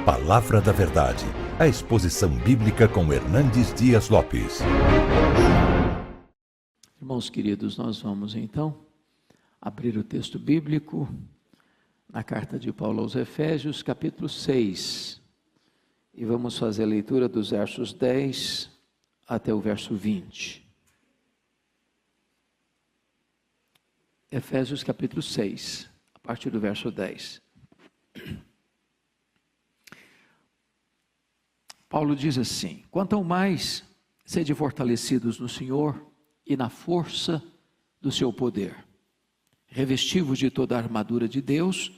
Palavra da Verdade, a exposição bíblica com Hernandes Dias Lopes. Irmãos queridos, nós vamos então abrir o texto bíblico na carta de Paulo aos Efésios, capítulo 6, e vamos fazer a leitura dos versos 10 até o verso 20. Efésios capítulo 6, a partir do verso 10. Paulo diz assim: quanto ao mais, sede fortalecidos no Senhor e na força do seu poder. Revesti-vos de toda a armadura de Deus,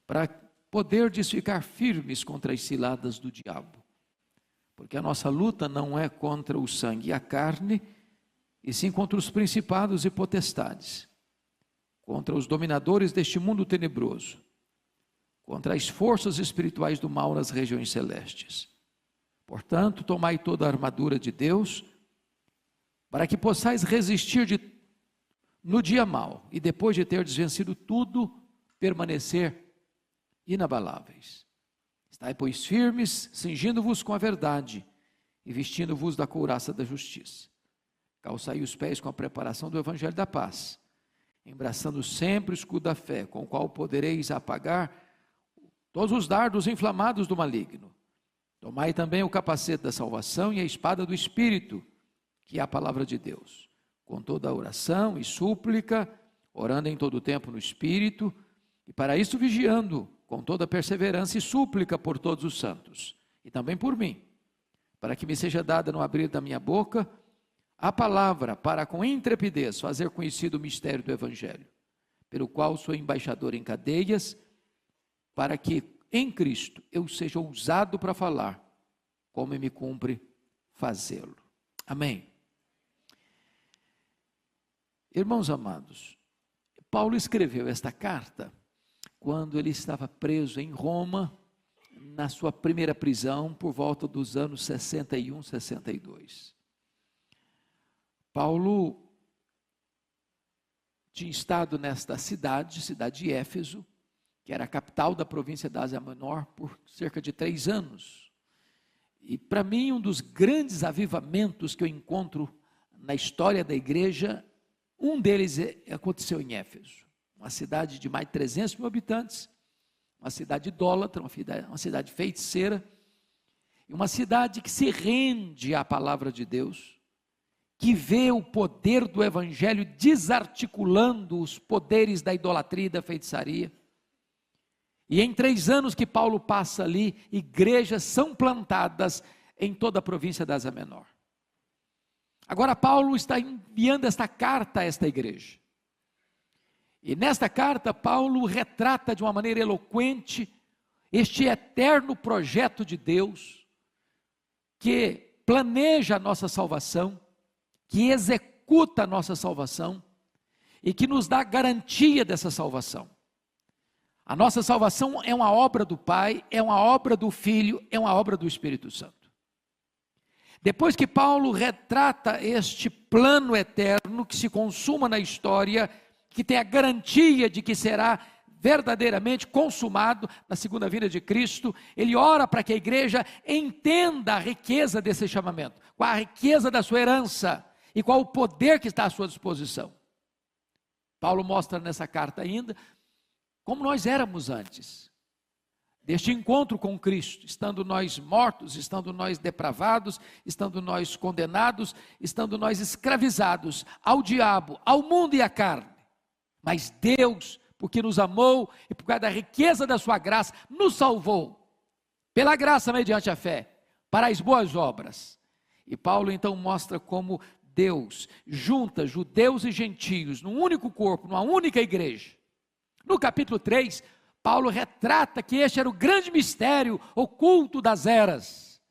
para poderdes ficar firmes contra as ciladas do diabo. Porque a nossa luta não é contra o sangue e a carne, e sim contra os principados e potestades, contra os dominadores deste mundo tenebroso, contra as forças espirituais do mal nas regiões celestes. Portanto, tomai toda a armadura de Deus, para que possais resistir no dia mau, e depois de ter vencido tudo, permanecer inabaláveis. Estai, pois, firmes, cingindo-vos com a verdade, e vestindo-vos da couraça da justiça. Calçai os pés com a preparação do evangelho da paz, embraçando sempre o escudo da fé, com o qual podereis apagar todos os dardos inflamados do maligno. Tomai também o capacete da salvação e a espada do Espírito, que é a palavra de Deus, com toda a oração e súplica, orando em todo o tempo no Espírito, e para isso vigiando, com toda perseverança e súplica por todos os santos, e também por mim, para que me seja dada no abrir da minha boca a palavra, para com intrepidez fazer conhecido o mistério do Evangelho, pelo qual sou embaixador em cadeias, para que em Cristo eu seja ousado para falar, como me cumpre fazê-lo. Amém. Irmãos amados, Paulo escreveu esta carta quando ele estava preso em Roma, na sua primeira prisão, por volta dos anos 61, 62. Paulo tinha estado nesta cidade de Éfeso, que era a capital da província da Ásia Menor, por cerca de 3 anos. E para mim, um dos grandes avivamentos que eu encontro na história da igreja, um deles aconteceu em Éfeso, uma cidade de mais de 300 mil habitantes, uma cidade idólatra, uma cidade feiticeira, e uma cidade que se rende à palavra de Deus, que vê o poder do evangelho desarticulando os poderes da idolatria e da feitiçaria. E em 3 anos que Paulo passa ali, igrejas são plantadas em toda a província da Ásia Menor. Agora Paulo está enviando esta carta a esta igreja. E nesta carta Paulo retrata de uma maneira eloquente este eterno projeto de Deus, que planeja a nossa salvação, que executa a nossa salvação e que nos dá garantia dessa salvação. A nossa salvação é uma obra do Pai, é uma obra do Filho, é uma obra do Espírito Santo. Depois que Paulo retrata este plano eterno que se consuma na história, que tem a garantia de que será verdadeiramente consumado na segunda vinda de Cristo, ele ora para que a igreja entenda a riqueza desse chamamento, qual a riqueza da sua herança e qual o poder que está à sua disposição. Paulo mostra nessa carta ainda como nós éramos antes deste encontro com Cristo, estando nós mortos, estando nós depravados, estando nós condenados, estando nós escravizados ao diabo, ao mundo e à carne. Mas Deus, porque nos amou e por causa da riqueza da sua graça, nos salvou, pela graça mediante a fé, para as boas obras. E Paulo então mostra como Deus junta judeus e gentios num único corpo, numa única igreja. No capítulo 3, Paulo retrata que este era o grande mistério oculto das eras.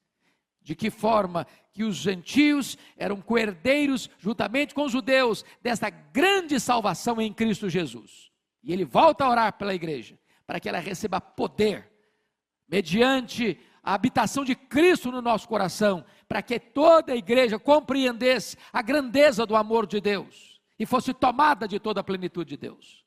De que forma que os gentios eram coerdeiros juntamente com os judeus desta grande salvação em Cristo Jesus. E ele volta a orar pela igreja, para que ela receba poder, mediante a habitação de Cristo no nosso coração, para que toda a igreja compreendesse a grandeza do amor de Deus, e fosse tomada de toda a plenitude de Deus.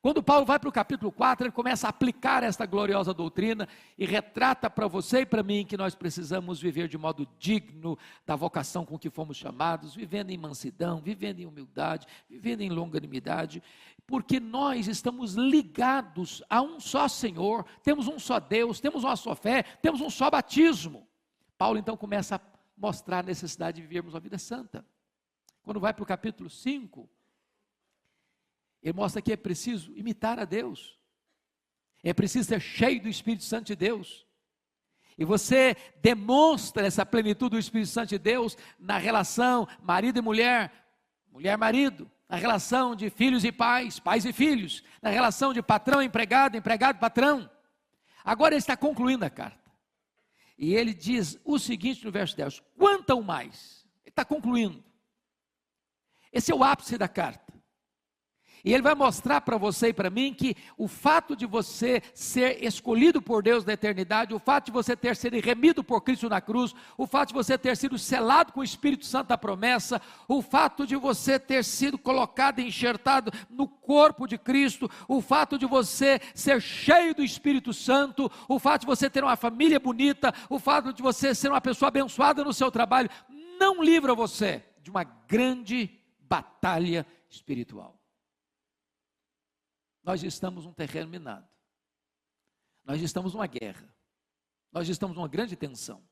Quando Paulo vai para o capítulo 4, ele começa a aplicar esta gloriosa doutrina e retrata para você e para mim que nós precisamos viver de modo digno da vocação com que fomos chamados, vivendo em mansidão, vivendo em humildade, vivendo em longanimidade, porque nós estamos ligados a um só Senhor, temos um só Deus, temos uma só fé, temos um só batismo. Paulo então começa a mostrar a necessidade de vivermos uma vida santa. Quando vai para o capítulo 5, ele mostra que é preciso imitar a Deus, é preciso ser cheio do Espírito Santo de Deus, e você demonstra essa plenitude do Espírito Santo de Deus na relação marido e mulher, mulher-marido, na relação de filhos e pais, pais e filhos, na relação de patrão e empregado, empregado e patrão. Agora ele está concluindo a carta, e ele diz o seguinte no verso 10, quanto ao mais, ele está concluindo, esse é o ápice da carta. E ele vai mostrar para você e para mim que o fato de você ser escolhido por Deus na eternidade, o fato de você ter sido remido por Cristo na cruz, o fato de você ter sido selado com o Espírito Santo da promessa, o fato de você ter sido colocado e enxertado no corpo de Cristo, o fato de você ser cheio do Espírito Santo, o fato de você ter uma família bonita, o fato de você ser uma pessoa abençoada no seu trabalho, não livra você de uma grande batalha espiritual. Nós estamos num terreno minado, nós estamos numa guerra, nós estamos numa grande tensão.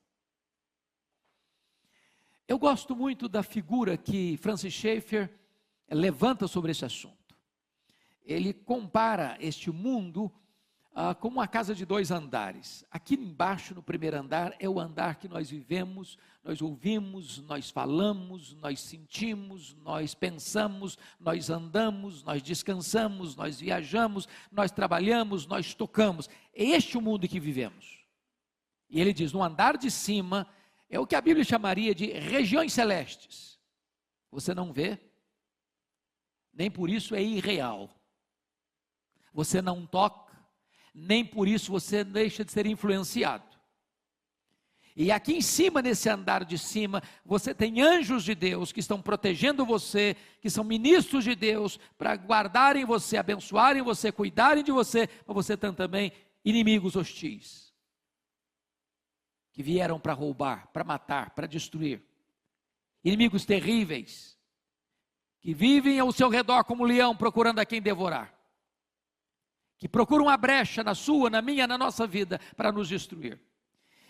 Eu gosto muito da figura que Francis Schaeffer levanta sobre esse assunto. Ele compara este mundo como uma casa de 2 andares. Aqui embaixo, no primeiro andar, é o andar que nós vivemos, nós ouvimos, nós falamos, nós sentimos, nós pensamos, nós andamos, nós descansamos, nós viajamos, nós trabalhamos, nós tocamos. É este o mundo que vivemos. E ele diz, no andar de cima, é o que a Bíblia chamaria de regiões celestes. Você não vê, nem por isso é irreal. Você não toca, nem por isso você deixa de ser influenciado. E aqui em cima, nesse andar de cima, você tem anjos de Deus que estão protegendo você, que são ministros de Deus, para guardarem você, abençoarem você, cuidarem de você, mas você tem também inimigos hostis, que vieram para roubar, para matar, para destruir. Inimigos terríveis, que vivem ao seu redor como leão, procurando a quem devorar. Que procuram uma brecha na sua, na minha, na nossa vida, para nos destruir.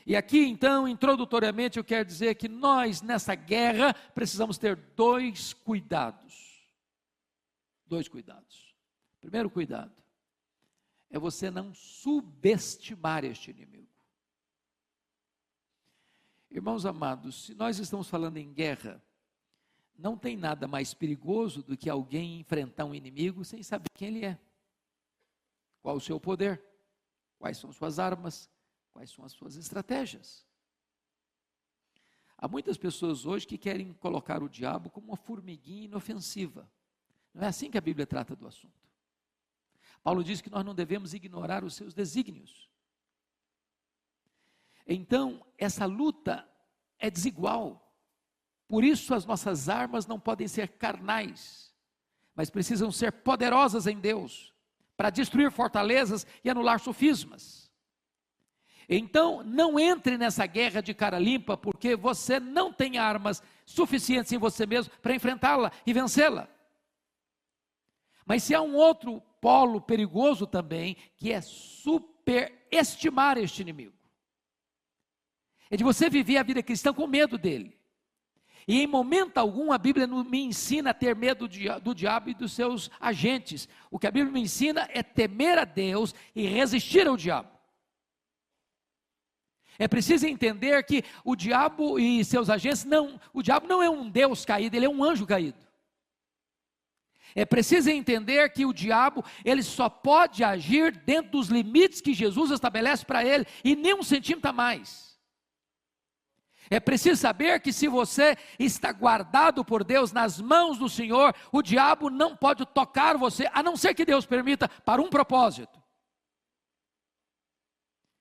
E aqui então, introdutoriamente, eu quero dizer que nós, nessa guerra, precisamos ter 2 cuidados. 2 cuidados. Primeiro cuidado, é você não subestimar este inimigo. Irmãos amados, se nós estamos falando em guerra, não tem nada mais perigoso do que alguém enfrentar um inimigo sem saber quem ele é. Qual o seu poder? Quais são suas armas? Quais são as suas estratégias? Há muitas pessoas hoje que querem colocar o diabo como uma formiguinha inofensiva. Não é assim que a Bíblia trata do assunto. Paulo diz que nós não devemos ignorar os seus desígnios. Então, essa luta é desigual. Por isso as nossas armas não podem ser carnais, mas precisam ser poderosas em Deus, para destruir fortalezas e anular sofismas. Então, não entre nessa guerra de cara limpa, porque você não tem armas suficientes em você mesmo para enfrentá-la e vencê-la. Mas se há um outro polo perigoso também, que é superestimar este inimigo. É de você viver a vida cristã com medo dele. E em momento algum a Bíblia não me ensina a ter medo do diabo e dos seus agentes. O que a Bíblia me ensina é temer a Deus e resistir ao diabo. É preciso entender que o diabo e seus agentes, o diabo não é um Deus caído, ele é um anjo caído. É preciso entender que o diabo, ele só pode agir dentro dos limites que Jesus estabelece para ele, e nem 1 centímetro a mais. É preciso saber que se você está guardado por Deus nas mãos do Senhor, o diabo não pode tocar você, a não ser que Deus permita, para um propósito.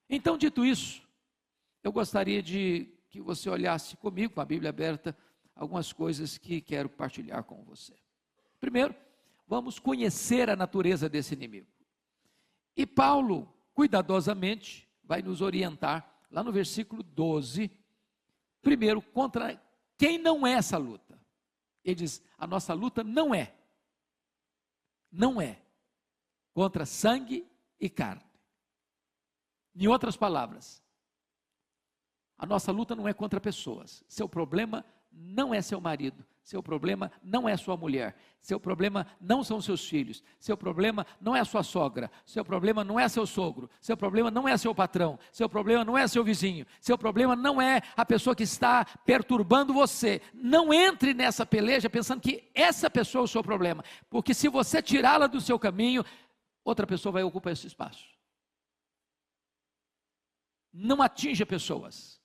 Então, dito isso, eu gostaria de que você olhasse comigo, com a Bíblia aberta, algumas coisas que quero partilhar com você. Primeiro, vamos conhecer a natureza desse inimigo. E Paulo, cuidadosamente, vai nos orientar, lá no versículo 12, primeiro, contra quem não é essa luta. Ele diz, a nossa luta não é contra sangue e carne. Em outras palavras, a nossa luta não é contra pessoas. Seu problema não é seu marido, seu problema não é sua mulher, seu problema não são seus filhos, seu problema não é sua sogra, seu problema não é seu sogro, seu problema não é seu patrão, seu problema não é seu vizinho, seu problema não é a pessoa que está perturbando você. Não entre nessa peleja pensando que essa pessoa é o seu problema, porque se você tirá-la do seu caminho, outra pessoa vai ocupar esse espaço. Não atinja pessoas,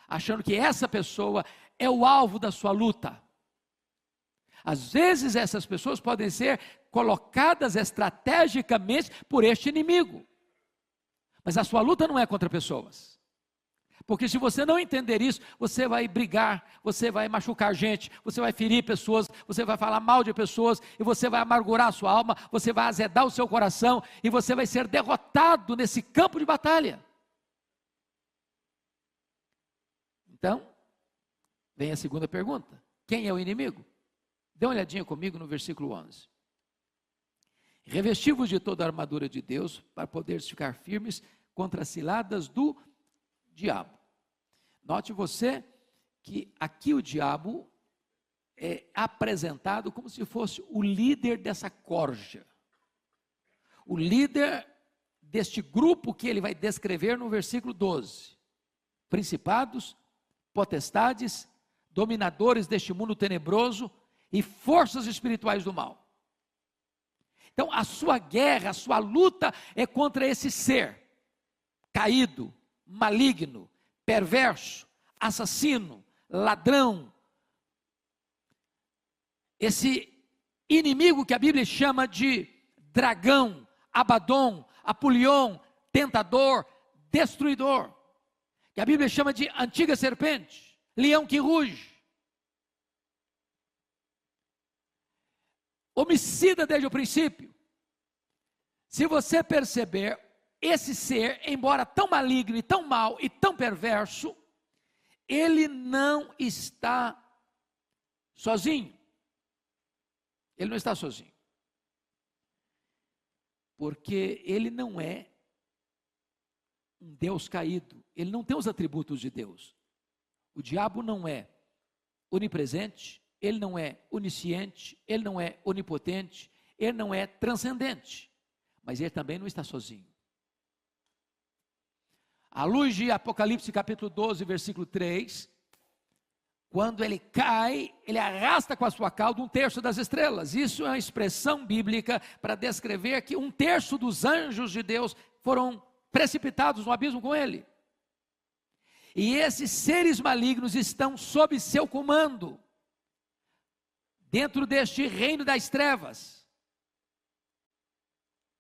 achando que essa pessoa é o alvo da sua luta. Às vezes essas pessoas podem ser colocadas estrategicamente por este inimigo, mas a sua luta não é contra pessoas, porque se você não entender isso, você vai brigar, você vai machucar gente, você vai ferir pessoas, você vai falar mal de pessoas, e você vai amargurar a sua alma, você vai azedar o seu coração, e você vai ser derrotado nesse campo de batalha. Então, vem a segunda pergunta: quem é o inimigo? Dê uma olhadinha comigo no versículo 11. Revesti-vos de toda a armadura de Deus, para poderes ficar firmes contra as ciladas do diabo. Note você que aqui o diabo é apresentado como se fosse o líder dessa corja, o líder deste grupo que ele vai descrever no versículo 12. Principados, potestades, dominadores deste mundo tenebroso e forças espirituais do mal. Então a sua guerra, a sua luta é contra esse ser caído, maligno, perverso, assassino, ladrão, esse inimigo que a Bíblia chama de dragão, Abaddon, Apolion, tentador, destruidor, que a Bíblia chama de antiga serpente, leão que ruge, homicida desde o princípio. Se você perceber, esse ser, embora tão maligno, e tão mau e tão perverso, ele não está sozinho. Ele não está sozinho. Porque ele não é um Deus caído, ele não tem os atributos de Deus. O diabo não é onipresente, ele não é onisciente, ele não é onipotente, ele não é transcendente, mas ele também não está sozinho. À luz de Apocalipse capítulo 12, versículo 3, quando ele cai, ele arrasta com a sua cauda 1/3 das estrelas. Isso é uma expressão bíblica para descrever que 1/3 dos anjos de Deus foram precipitados no abismo com ele. E esses seres malignos estão sob seu comando, dentro deste reino das trevas,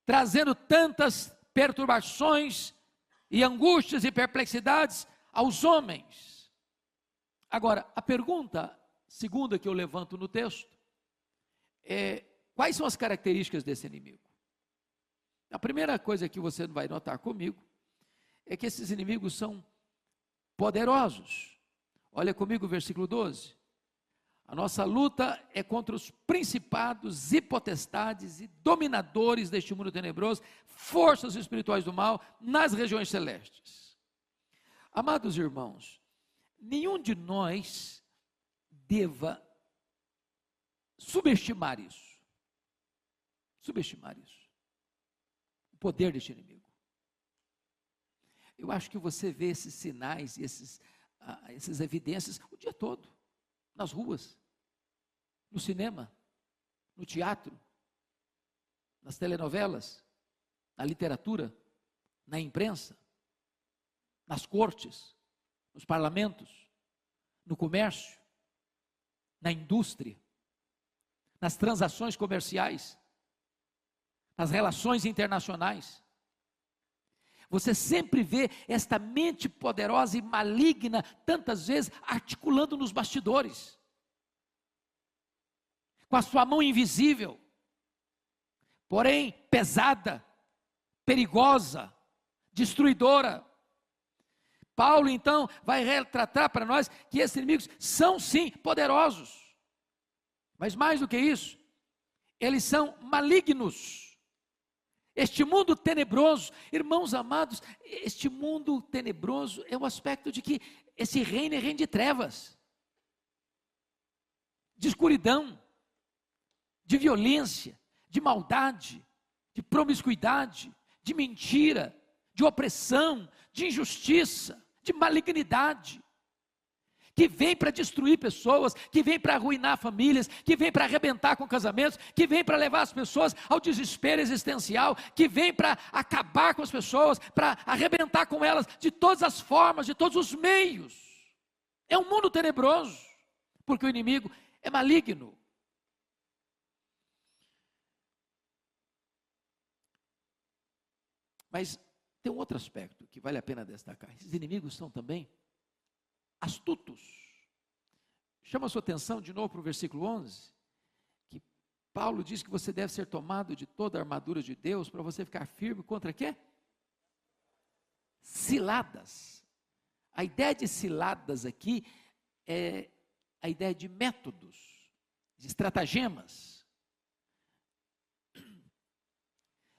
trazendo tantas perturbações e angústias e perplexidades aos homens. Agora, a pergunta segunda que eu levanto no texto é: quais são as características desse inimigo? A primeira coisa que você vai notar comigo é que esses inimigos são poderosos. Olha comigo o versículo 12. A nossa luta é contra os principados e potestades e dominadores deste mundo tenebroso, forças espirituais do mal nas regiões celestes. Amados irmãos, nenhum de nós deva subestimar isso. Subestimar isso. O poder deste inimigo. Eu acho que você vê esses sinais, essas evidências o dia todo. Nas ruas, no cinema, no teatro, nas telenovelas, na literatura, na imprensa, nas cortes, nos parlamentos, no comércio, na indústria, nas transações comerciais, nas relações internacionais. Você sempre vê esta mente poderosa e maligna, tantas vezes, articulando nos bastidores, com a sua mão invisível, porém pesada, perigosa, destruidora. Paulo então vai retratar para nós que esses inimigos são sim poderosos, mas mais do que isso, eles são malignos. Este mundo tenebroso, irmãos amados, este mundo tenebroso é o aspecto de que esse reino é reino de trevas, de escuridão, de violência, de maldade, de promiscuidade, de mentira, de opressão, de injustiça, de malignidade, que vem para destruir pessoas, que vem para arruinar famílias, que vem para arrebentar com casamentos, que vem para levar as pessoas ao desespero existencial, que vem para acabar com as pessoas, para arrebentar com elas de todas as formas, de todos os meios. É um mundo tenebroso, porque o inimigo é maligno. Mas tem um outro aspecto que vale a pena destacar. Esses inimigos são também astutos. Chama a sua atenção de novo para o versículo 11, que Paulo diz que você deve ser tomado de toda a armadura de Deus para você ficar firme contra quê? Ciladas. A ideia de ciladas aqui é a ideia de métodos, de estratagemas,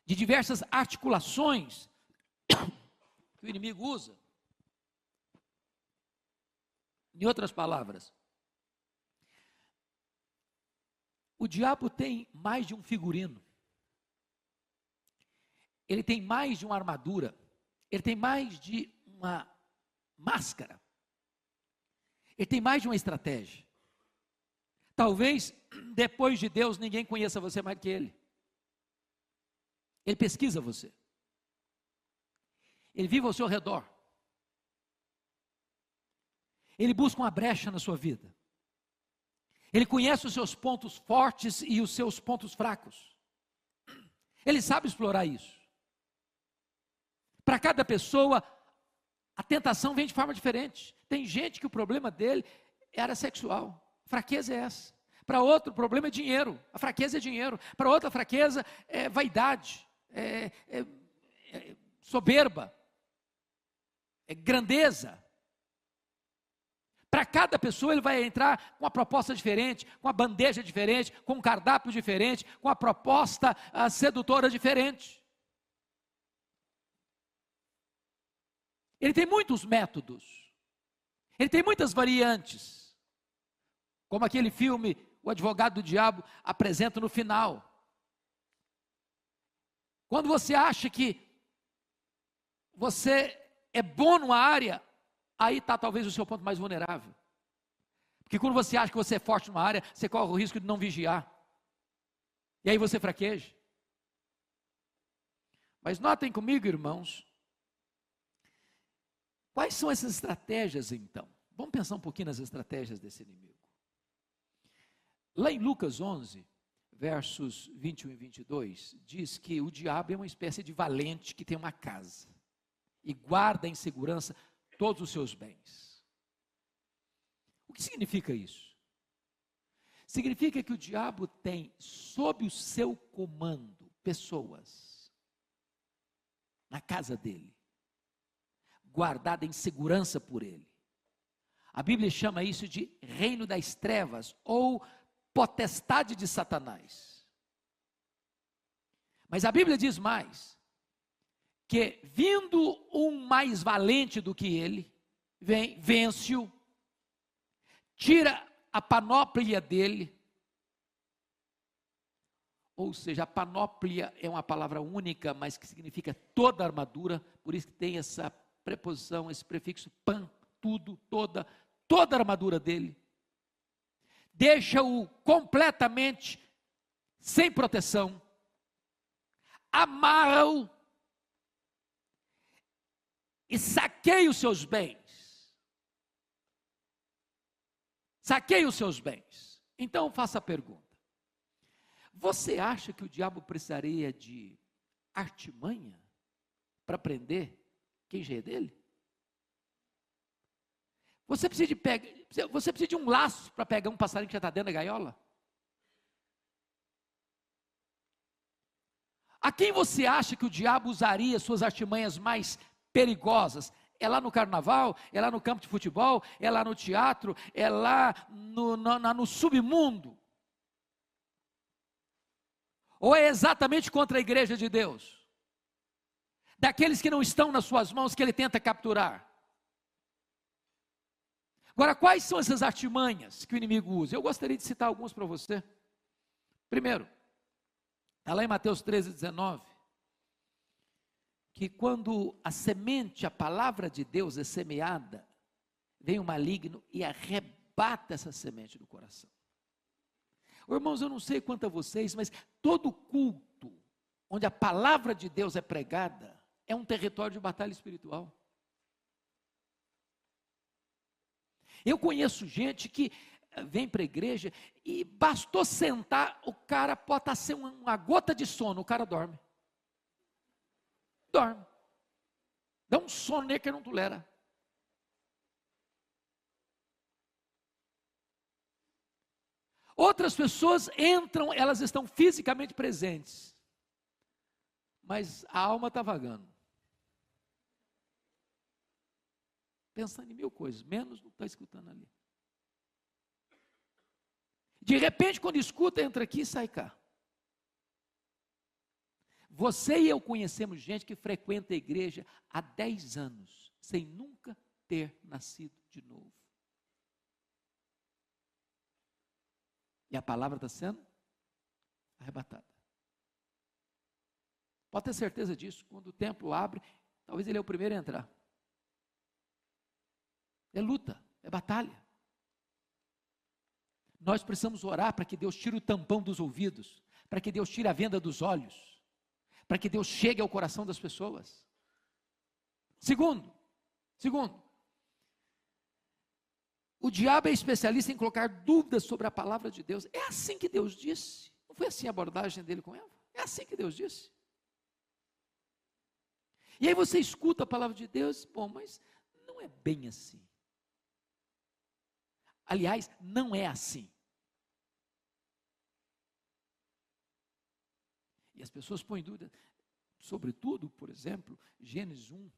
de diversas articulações que o inimigo usa. Em outras palavras, o diabo tem mais de um figurino, ele tem mais de uma armadura, ele tem mais de uma máscara, ele tem mais de uma estratégia. Talvez depois de Deus ninguém conheça você mais do que ele. Ele pesquisa você, ele vive ao seu redor, ele busca uma brecha na sua vida, ele conhece os seus pontos fortes e os seus pontos fracos, ele sabe explorar isso. Para cada pessoa, a tentação vem de forma diferente. Tem gente que o problema dele é área sexual, a fraqueza é essa. Para outro, o problema é dinheiro, a fraqueza é dinheiro. Para outra, a fraqueza é vaidade, é soberba, é grandeza. Para cada pessoa ele vai entrar com uma proposta diferente, com uma bandeja diferente, com um cardápio diferente, com uma proposta sedutora diferente. Ele tem muitos métodos, ele tem muitas variantes, como aquele filme O Advogado do Diabo apresenta no final. Quando você acha que você é bom numa área, aí está talvez o seu ponto mais vulnerável. Porque quando você acha que você é forte numa área, você corre o risco de não vigiar. E aí você fraqueja. Mas notem comigo, irmãos, quais são essas estratégias então? Vamos pensar um pouquinho nas estratégias desse inimigo. Lá em Lucas 11, versos 21 e 22, diz que o diabo é uma espécie de valente que tem uma casa e guarda em segurança todos os seus bens. O que significa isso? Significa que o diabo tem sob o seu comando pessoas na casa dele, guardada em segurança por ele. A Bíblia chama isso de reino das trevas ou potestade de Satanás. Mas a Bíblia diz mais, que vindo um mais valente do que ele, vem, vence-o, tira a panóplia dele, ou seja, a panóplia é uma palavra única, mas que significa toda a armadura, por isso que tem essa preposição, esse prefixo pan, tudo, toda a armadura dele, deixa-o completamente sem proteção, amarra-o e saqueia os seus bens. Saqueia os seus bens. Então faça a pergunta: você acha que o diabo precisaria de artimanha para prender quem já é dele? Você precisa de um laço para pegar um passarinho que já está dentro da gaiola? A quem você acha que o diabo usaria suas artimanhas mais perigosas? É lá no carnaval? É lá no campo de futebol? É lá no teatro? É lá no submundo? Ou é exatamente contra a igreja de Deus? Daqueles que não estão nas suas mãos que ele tenta capturar? Agora, quais são essas artimanhas que o inimigo usa? Eu gostaria de citar alguns para você. Primeiro, está lá em Mateus 13:19, que quando a semente, a palavra de Deus é semeada, vem o maligno e arrebata essa semente do coração. Irmãos, eu não sei quanto a vocês, mas todo culto onde a palavra de Deus é pregada, é um território de batalha espiritual. Eu conheço gente que vem para a igreja e bastou sentar, o cara pode estar sem uma gota de sono, o cara dorme. Dorme. Dá um sono nele que não tolera. Outras pessoas entram, elas estão fisicamente presentes, mas a alma está vagando. Pensando em mil coisas, menos não está escutando ali. De repente, quando escuta, entra aqui e sai cá. Você e eu conhecemos gente que frequenta a igreja há 10 anos, sem nunca ter nascido de novo. E a palavra está sendo arrebatada. Pode ter certeza disso, quando o templo abre, talvez ele é o primeiro a entrar. É luta, é batalha. Nós precisamos orar para que Deus tire o tampão dos ouvidos, para que Deus tire a venda dos olhos, para que Deus chegue ao coração das pessoas. Segundo, o diabo é especialista em colocar dúvidas sobre a palavra de Deus. É assim que Deus disse? Não foi assim a abordagem dele com Eva? É assim que Deus disse? E aí você escuta a palavra de Deus, bom, mas não é bem assim. Aliás, não é assim. E as pessoas põem dúvida, sobretudo, por exemplo, Gênesis 1,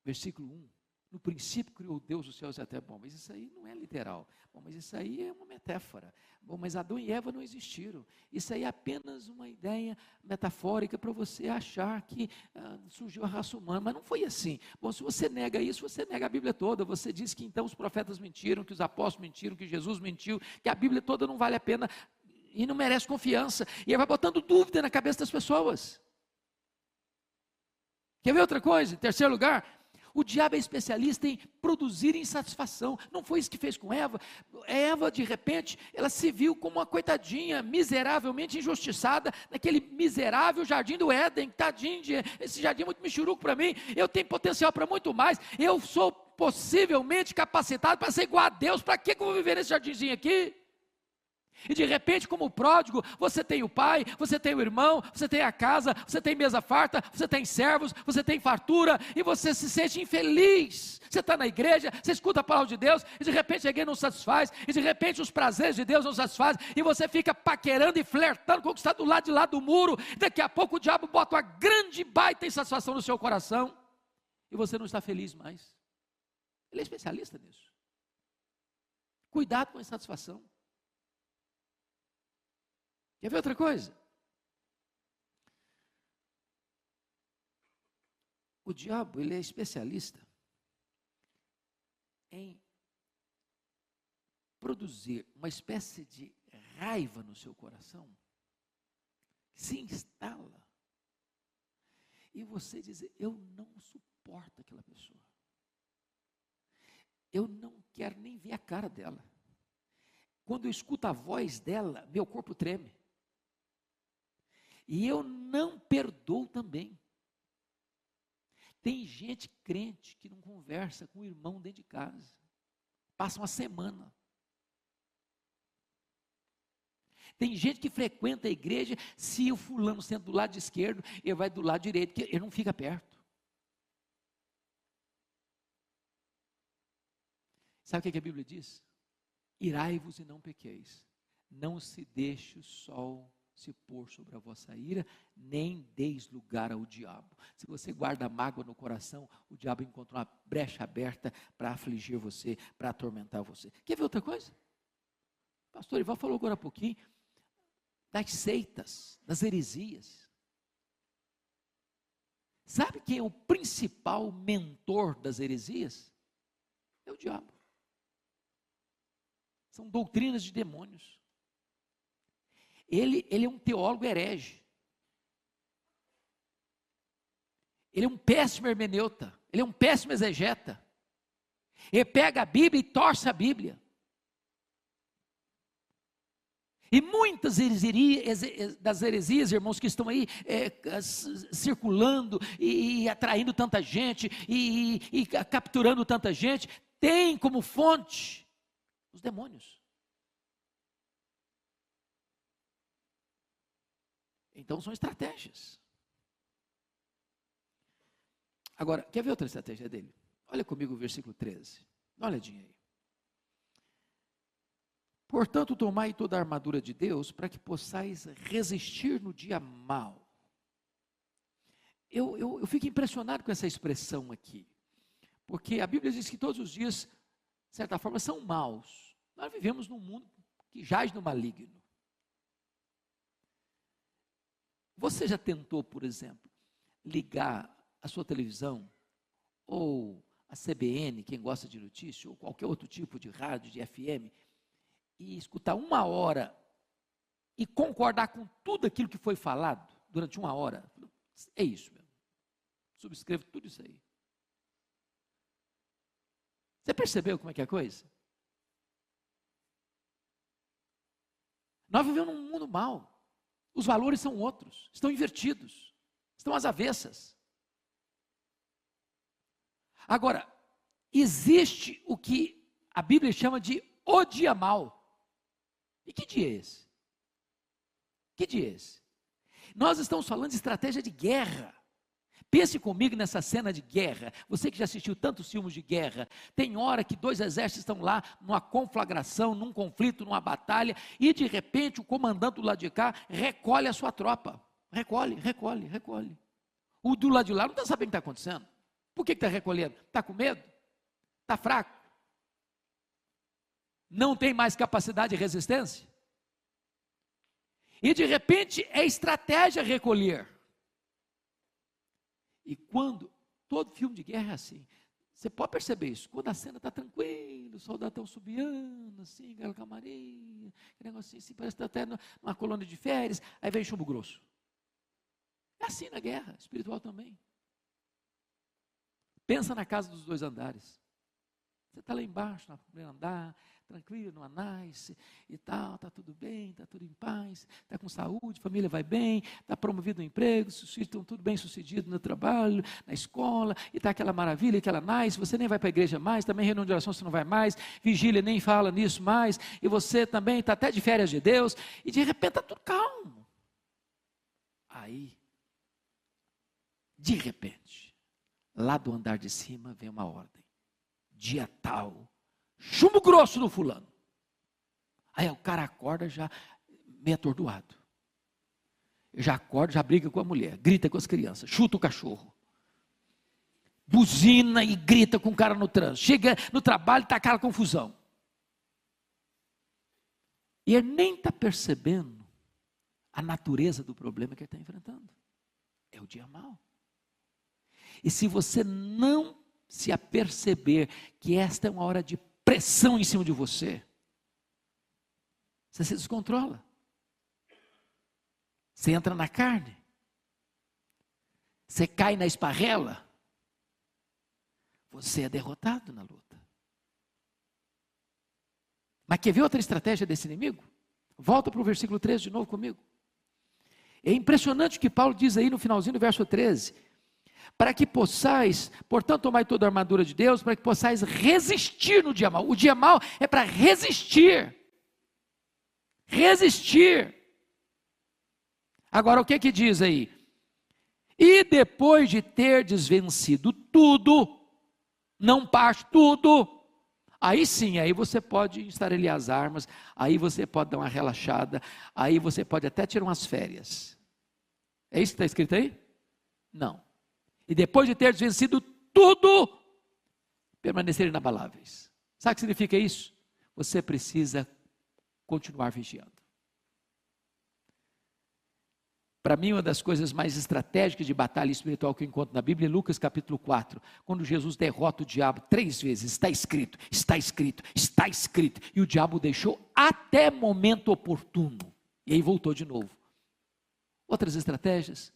versículo 1. No princípio criou Deus os céus e a terra. Bom, mas isso aí não é literal. Bom, mas isso aí é uma metáfora. Bom, mas Adão e Eva não existiram. Isso aí é apenas uma ideia metafórica para você achar que surgiu a raça humana. Mas não foi assim. Bom, se você nega isso, você nega a Bíblia toda. Você diz que então os profetas mentiram, que os apóstolos mentiram, que Jesus mentiu, que a Bíblia toda não vale a pena e não merece confiança. E aí vai botando dúvida na cabeça das pessoas. Quer ver outra coisa? Em terceiro lugar, o diabo é especialista em produzir insatisfação. Não foi isso que fez com Eva. Eva, de repente, ela se viu como uma coitadinha, miseravelmente injustiçada, naquele miserável jardim do Éden. Tadinho, esse jardim é muito michuruco para mim. Eu tenho potencial para muito mais. Eu sou possivelmente capacitado para ser igual a Deus. Para que eu vou viver nesse jardinzinho aqui? E de repente, como pródigo, você tem o pai, você tem o irmão, você tem a casa, você tem mesa farta, você tem servos, você tem fartura, e você se sente infeliz. Você está na igreja, você escuta a palavra de Deus, e de repente a igreja não satisfaz, e de repente os prazeres de Deus não satisfazem, e você fica paquerando e flertando com o que está do lado de lá do muro. Daqui a pouco o diabo bota uma grande baita insatisfação no seu coração, e você não está feliz mais. Ele é especialista nisso. Cuidado com a insatisfação. Quer ver outra coisa? O diabo, ele é especialista em produzir uma espécie de raiva no seu coração, que se instala, e você diz, eu não suporto aquela pessoa, eu não quero nem ver a cara dela. Quando eu escuto a voz dela, meu corpo treme. E eu não perdoo também. Tem gente crente que não conversa com o irmão dentro de casa. Passa uma semana. Tem gente que frequenta a igreja, se o fulano senta do lado esquerdo, ele vai do lado direito, porque ele não fica perto. Sabe o que a Bíblia diz? Irai-vos e não pequeis. Não se deixe o sol se pôr sobre a vossa ira, nem deis lugar ao diabo. Se você guarda mágoa no coração, o diabo encontra uma brecha aberta para afligir você, para atormentar você. Quer ver outra coisa? O pastor Ivan falou agora há pouquinho das seitas, das heresias. Sabe quem é o principal mentor das heresias? É o diabo. São doutrinas de demônios. Ele é um teólogo herege. Ele é um péssimo hermeneuta. Ele é um péssimo exegeta. Ele pega a Bíblia e torce a Bíblia. E muitas das heresias, irmãos, que estão aí circulando e atraindo tanta gente e capturando tanta gente, tem como fonte os demônios. Então são estratégias. Agora, quer ver outra estratégia dele? Olha comigo o versículo 13. Dá uma olhadinha aí. Portanto, tomai toda a armadura de Deus, para que possais resistir no dia mau. Eu fico impressionado com essa expressão aqui, porque a Bíblia diz que todos os dias, de certa forma, são maus. Nós vivemos num mundo que jaz no maligno. Você já tentou, por exemplo, ligar a sua televisão, ou a CBN, quem gosta de notícia, ou qualquer outro tipo de rádio, de FM, e escutar 1 hora e concordar com tudo aquilo que foi falado durante 1 hora? É isso mesmo. Subscrevo tudo isso aí. Você percebeu como é que é a coisa? Nós vivemos num mundo mau. Os valores são outros, estão invertidos, estão às avessas. Agora, existe o que a Bíblia chama de o dia mau. E que dia é esse? Que dia é esse? Nós estamos falando de estratégia de guerra. Pense comigo nessa cena de guerra. Você que já assistiu tantos filmes de guerra, tem hora que 2 exércitos estão lá numa conflagração, num conflito, numa batalha, e de repente o comandante do lado de cá recolhe a sua tropa. Recolhe. O do lado de lá não está sabendo o que está acontecendo. Por que está recolhendo? Está com medo? Está fraco? Não tem mais capacidade de resistência? E de repente é estratégia recolher. E quando, todo filme de guerra é assim, você pode perceber isso, quando a cena está tranquila, os soldados estão subiando, assim, aquela camarinha, aquele negocinho assim, parece que está até numa colônia de férias, aí vem chumbo grosso. É assim na guerra, espiritual também. Pensa na casa dos 2 andares. Você está lá embaixo, no primeiro andar, tranquilo, no anais e tal, está tudo bem, está tudo em paz, está com saúde, família vai bem, está promovido no emprego, os filhos estão tudo bem sucedidos no trabalho, na escola, e está aquela maravilha, aquela nice, você nem vai para a igreja mais, também reunião de oração você não vai mais, vigília nem fala nisso mais, e você também está até de férias de Deus, e de repente está tudo calmo. Aí, de repente, lá do andar de cima vem uma ordem. Dia tal, chumbo grosso no fulano. Aí o cara acorda já meio atordoado. Já acorda, já briga com a mulher, grita com as crianças, chuta o cachorro. Buzina e grita com o cara no trânsito. Chega no trabalho e está aquela confusão. E ele nem está percebendo a natureza do problema que ele está enfrentando. É o dia mau. E se você não se aperceber que esta é uma hora de pressão em cima de você, você se descontrola. Você entra na carne. Você cai na esparrela. Você é derrotado na luta. Mas quer ver outra estratégia desse inimigo? Volta para o versículo 13 de novo comigo. É impressionante o que Paulo diz aí no finalzinho do verso 13. Para que possais, portanto, tomai toda a armadura de Deus, para que possais resistir no dia mau. O dia mau é para resistir. Resistir. Agora, o que diz aí? E depois de terdes vencido tudo, não parte tudo, Aí sim, aí você pode estarelhar as armas, aí você pode dar uma relaxada, aí você pode até tirar umas férias. É isso que está escrito aí? Não. E depois de ter vencido tudo, permanecer inabaláveis. Sabe o que significa isso? Você precisa continuar vigiando. Para mim, uma das coisas mais estratégicas de batalha espiritual que eu encontro na Bíblia é Lucas capítulo 4, quando Jesus derrota o diabo 3 vezes, está escrito, está escrito, está escrito, e o diabo deixou até momento oportuno, e aí voltou de novo. Outras estratégias,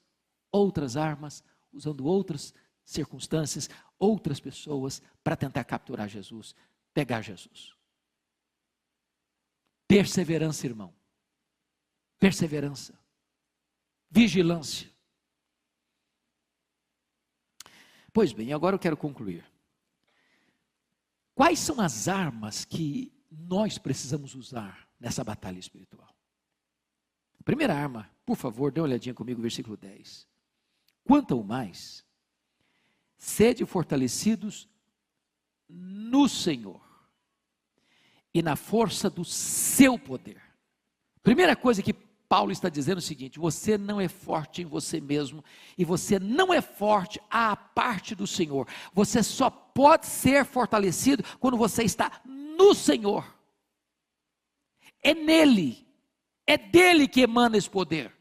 outras armas, usando outras circunstâncias, outras pessoas, para tentar capturar Jesus, pegar Jesus. Perseverança, irmão, perseverança. Vigilância. Pois bem, agora eu quero concluir. Quais são as armas que nós precisamos usar nessa batalha espiritual? A primeira arma, por favor, dê uma olhadinha comigo, versículo 10. Quanto ao mais, sede fortalecidos no Senhor e na força do seu poder. Primeira coisa que Paulo está dizendo o seguinte: você não é forte em você mesmo, e você não é forte à parte do Senhor. Você só pode ser fortalecido quando você está no Senhor. É nele, é dele que emana esse poder.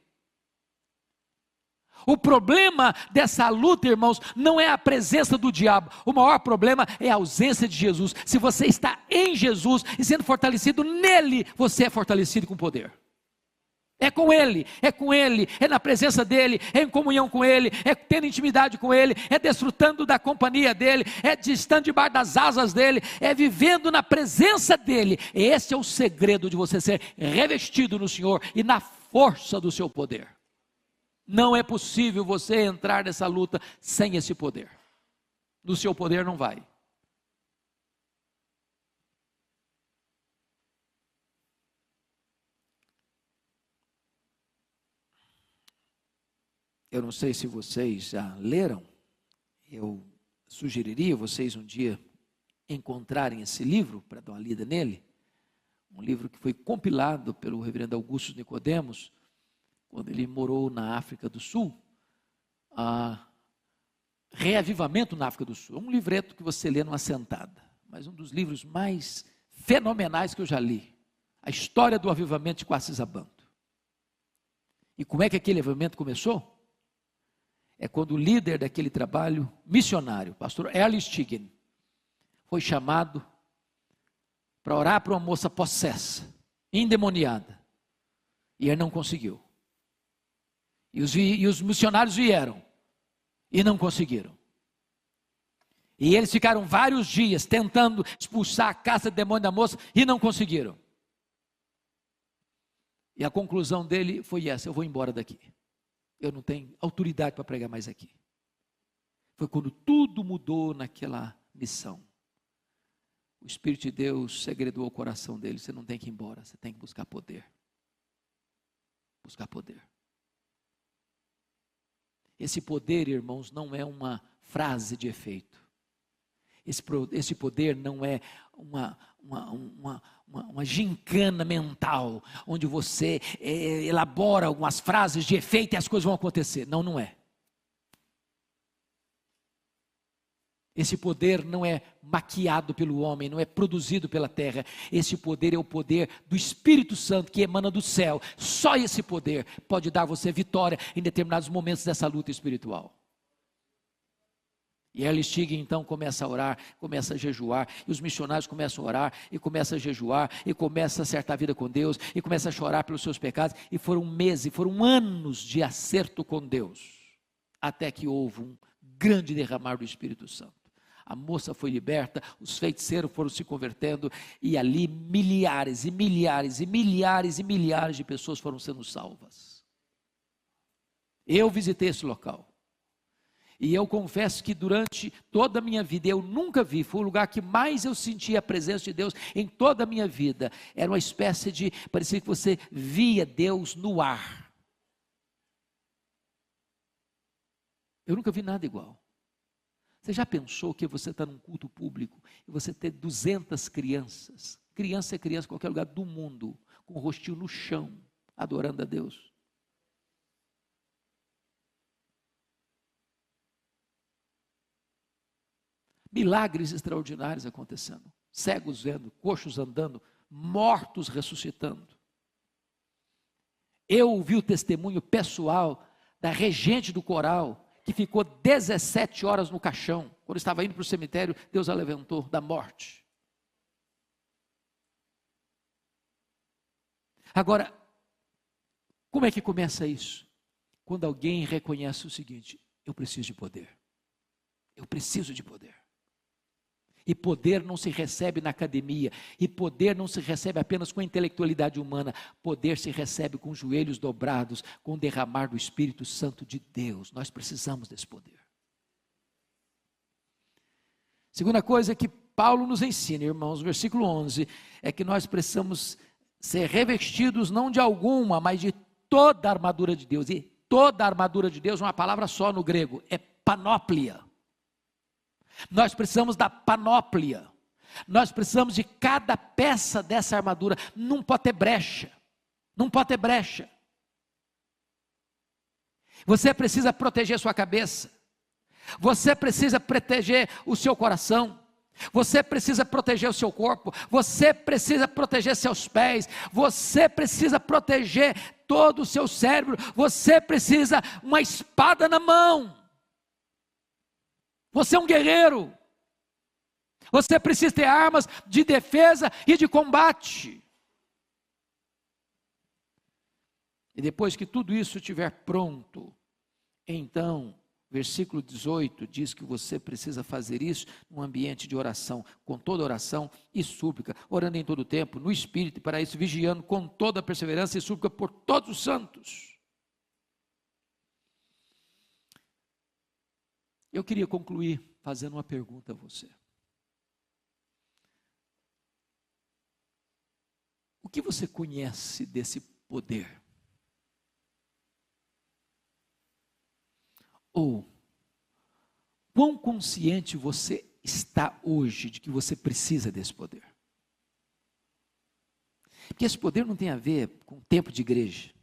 O problema dessa luta, irmãos, não é a presença do diabo. O maior problema é a ausência de Jesus. Se você está em Jesus e sendo fortalecido nele, você é fortalecido com poder. É com Ele, é na presença dEle, é em comunhão com Ele, é tendo intimidade com Ele, é desfrutando da companhia dEle, é estando debaixo das asas dEle, é vivendo na presença dEle. Esse é o segredo de você ser revestido no Senhor e na força do seu poder. Não é possível você entrar nessa luta sem esse poder. No seu poder não vai. Eu não sei se vocês já leram, eu sugeriria vocês um dia encontrarem esse livro, para dar uma lida nele, um livro que foi compilado pelo reverendo Augusto Nicodemos, quando ele morou na África do Sul, Reavivamento na África do Sul, é um livreto que você lê numa sentada, mas um dos livros mais fenomenais que eu já li, a história do avivamento de Quacisabando. E como é que aquele avivamento começou? É quando o líder daquele trabalho missionário, pastor Earl Stiggin, foi chamado para orar para uma moça possessa, endemoniada, e ele não conseguiu. E os missionários vieram, e não conseguiram. E eles ficaram vários dias tentando expulsar a caça de demônio da moça, e não conseguiram. E a conclusão dele foi essa: eu vou embora daqui. Eu não tenho autoridade para pregar mais aqui. Foi quando tudo mudou naquela missão. O Espírito de Deus segredou o coração dele. Você não tem que ir embora, você tem que buscar poder. Buscar poder. Esse poder, irmãos, não é uma frase de efeito. Esse poder não é uma gincana mental, onde você elabora algumas frases de efeito e as coisas vão acontecer. Não, não é. Esse poder não é maquiado pelo homem, não é produzido pela terra. Esse poder é o poder do Espírito Santo que emana do céu. Só esse poder pode dar você vitória em determinados momentos dessa luta espiritual. E Earl Stiggin então começa a orar, começa a jejuar, e os missionários começam a orar, e começa a jejuar, e começa a acertar a vida com Deus, e começa a chorar pelos seus pecados, e foram meses, foram anos de acerto com Deus, até que houve um grande derramar do Espírito Santo. A moça foi liberta, os feiticeiros foram se convertendo, e ali milhares, e milhares, e milhares, e milhares de pessoas foram sendo salvas. Eu visitei esse local. E eu confesso que durante toda a minha vida, eu nunca vi, foi o lugar que mais eu senti a presença de Deus em toda a minha vida. Era uma espécie de, parecia que você via Deus no ar. Eu nunca vi nada igual. Você já pensou que você está num culto público e você ter 200 crianças? Criança é criança em qualquer lugar do mundo, com o rostinho no chão, adorando a Deus. Milagres extraordinários acontecendo. Cegos vendo, coxos andando, mortos ressuscitando. Eu ouvi o testemunho pessoal da regente do coral, que ficou 17 horas no caixão. Quando estava indo para o cemitério, Deus a levantou da morte. Agora, como é que começa isso? Quando alguém reconhece o seguinte: eu preciso de poder. Eu preciso de poder. E poder não se recebe na academia, e poder não se recebe apenas com a intelectualidade humana, poder se recebe com os joelhos dobrados, com o derramar do Espírito Santo de Deus. Nós precisamos desse poder. Segunda coisa que Paulo nos ensina, irmãos, versículo 11, é que nós precisamos ser revestidos não de alguma, mas de toda a armadura de Deus. E toda a armadura de Deus, uma palavra só no grego, é panóplia. Nós precisamos da panóplia. Nós precisamos de cada peça dessa armadura. Não pode ter brecha. Não pode ter brecha. Você precisa proteger sua cabeça. Você precisa proteger o seu coração. Você precisa proteger o seu corpo. Você precisa proteger seus pés. Você precisa proteger todo o seu cérebro. Você precisa uma espada na mão. Você é um guerreiro. Você precisa ter armas de defesa e de combate. E depois que tudo isso estiver pronto, então, versículo 18 diz que você precisa fazer isso num ambiente de oração, com toda oração e súplica, orando em todo o tempo, no Espírito, e para isso vigiando com toda a perseverança e súplica por todos os santos. Eu queria concluir fazendo uma pergunta a você. O que você conhece desse poder? Ou, quão consciente você está hoje de que você precisa desse poder? Porque esse poder não tem a ver com o tempo de igreja,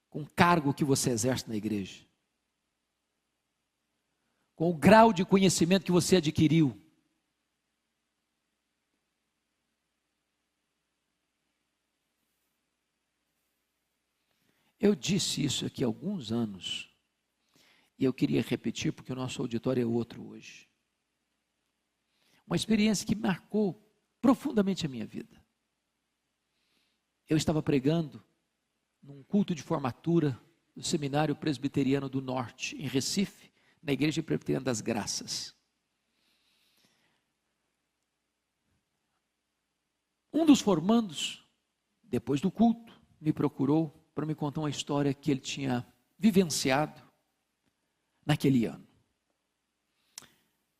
com o cargo que você exerce na igreja, com o grau de conhecimento que você adquiriu. Eu disse isso aqui há alguns anos, e eu queria repetir porque o nosso auditório é outro hoje. Uma experiência que marcou profundamente a minha vida. Eu estava pregando num culto de formatura do Seminário Presbiteriano do Norte, em Recife, na Igreja Presbiteriana das Graças. Um dos formandos, depois do culto, me procurou para me contar uma história que ele tinha vivenciado naquele ano.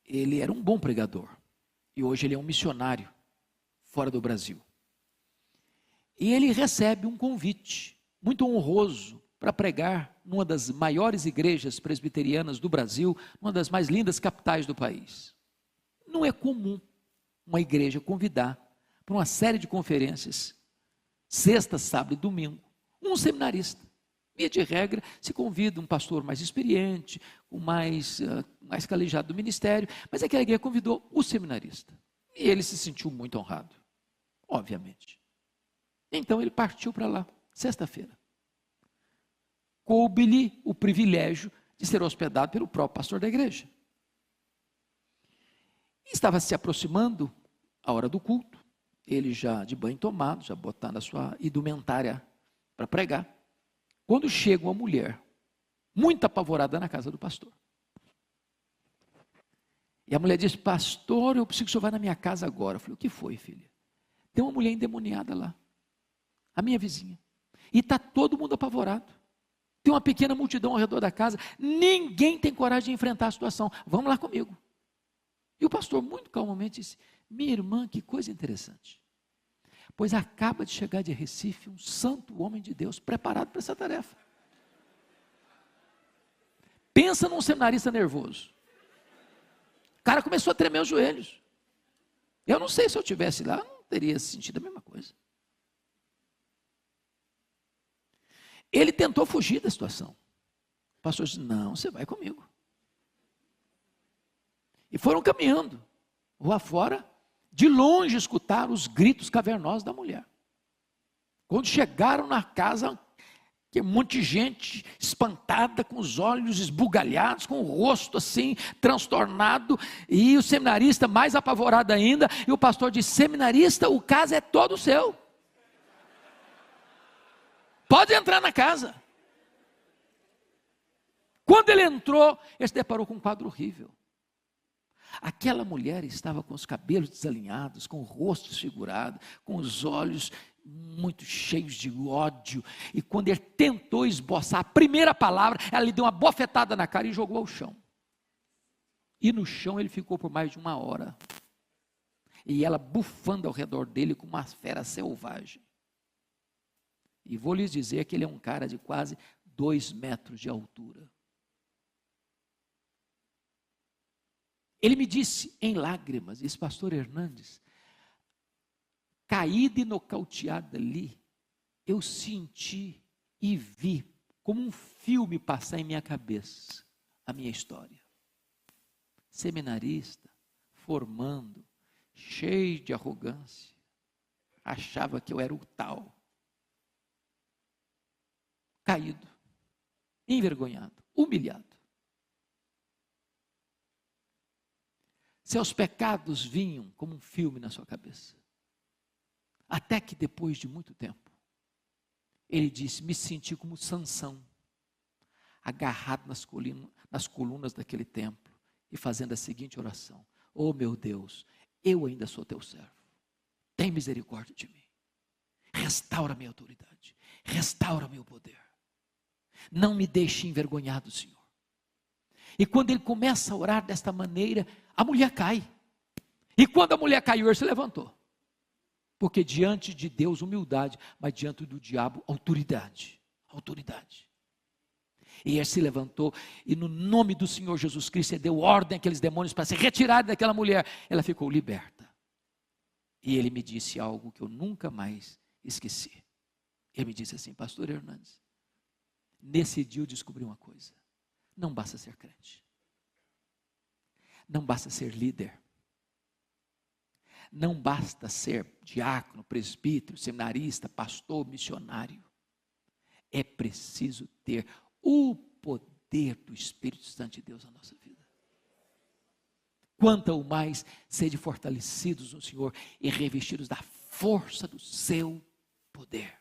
Ele era um bom pregador e hoje ele é um missionário fora do Brasil. E ele recebe um convite muito honroso para pregar numa das maiores igrejas presbiterianas do Brasil, uma das mais lindas capitais do país. Não é comum uma igreja convidar para uma série de conferências, sexta, sábado e domingo, um seminarista. Via de regra, se convida um pastor mais experiente, com mais calejado do ministério, mas aquela igreja convidou o seminarista. E ele se sentiu muito honrado, obviamente. Então ele partiu para lá, sexta-feira. Coube-lhe o privilégio de ser hospedado pelo próprio pastor da igreja. Estava se aproximando a hora do culto, ele já de banho tomado, já botando a sua indumentária para pregar, quando chega uma mulher, muito apavorada na casa do pastor. E a mulher diz: pastor, eu preciso que o senhor vá na minha casa agora. Eu falei: o que foi, filha? Tem uma mulher endemoniada lá, a minha vizinha, e está todo mundo apavorado. Tem uma pequena multidão ao redor da casa, ninguém tem coragem de enfrentar a situação, vamos lá comigo. E o pastor muito calmamente disse: minha irmã, que coisa interessante, pois acaba de chegar de Recife um santo homem de Deus, preparado para essa tarefa. Pensa num seminarista nervoso, cara começou a tremer os joelhos. Eu não sei se eu estivesse lá, eu não teria sentido a mesma coisa. Ele tentou fugir da situação. O pastor disse, não, você vai comigo. E foram caminhando, rua fora, de longe escutaram os gritos cavernosos da mulher. Quando chegaram na casa, que um monte de gente espantada, com os olhos esbugalhados, com o rosto assim, transtornado, e o seminarista mais apavorado ainda, e o pastor disse, seminarista, o caso é todo seu. Pode entrar na casa. Quando ele entrou, ele se deparou com um quadro horrível. Aquela mulher estava com os cabelos desalinhados, com o rosto desfigurado, com os olhos muito cheios de ódio. E quando ele tentou esboçar a primeira palavra, ela lhe deu uma bofetada na cara e jogou ao chão. E no chão ele ficou por mais de 1 hora. E ela bufando ao redor dele como uma fera selvagem. E vou lhes dizer que ele é um cara de quase 2 metros de altura. Ele me disse em lágrimas, esse pastor Hernandes, caído e nocauteado ali, eu senti e vi, como um filme passar em minha cabeça, a minha história. Seminarista, formando, cheio de arrogância, achava que eu era o tal. Caído, envergonhado, humilhado. Seus pecados vinham como um filme na sua cabeça. Até que depois de muito tempo, ele disse, me senti como Sansão, agarrado nas colunas daquele templo, e fazendo a seguinte oração, oh meu Deus, eu ainda sou teu servo, tem misericórdia de mim, restaura minha autoridade, restaura meu poder, não me deixe envergonhado, Senhor. E quando ele começa a orar desta maneira, a mulher cai. E quando a mulher caiu, ele se levantou. Porque diante de Deus, humildade, mas diante do diabo, autoridade. Autoridade. E ele se levantou, e no nome do Senhor Jesus Cristo, ele deu ordem àqueles demônios para se retirarem daquela mulher. Ela ficou liberta. E ele me disse algo que eu nunca mais esqueci. Ele me disse assim, pastor Hernandes, nesse dia eu descobri uma coisa. Não basta ser crente. Não basta ser líder. Não basta ser diácono, presbítero, seminarista, pastor, missionário. É preciso ter o poder do Espírito Santo de Deus na nossa vida. Quanto ao mais, sede fortalecidos no Senhor e revestidos da força do seu poder.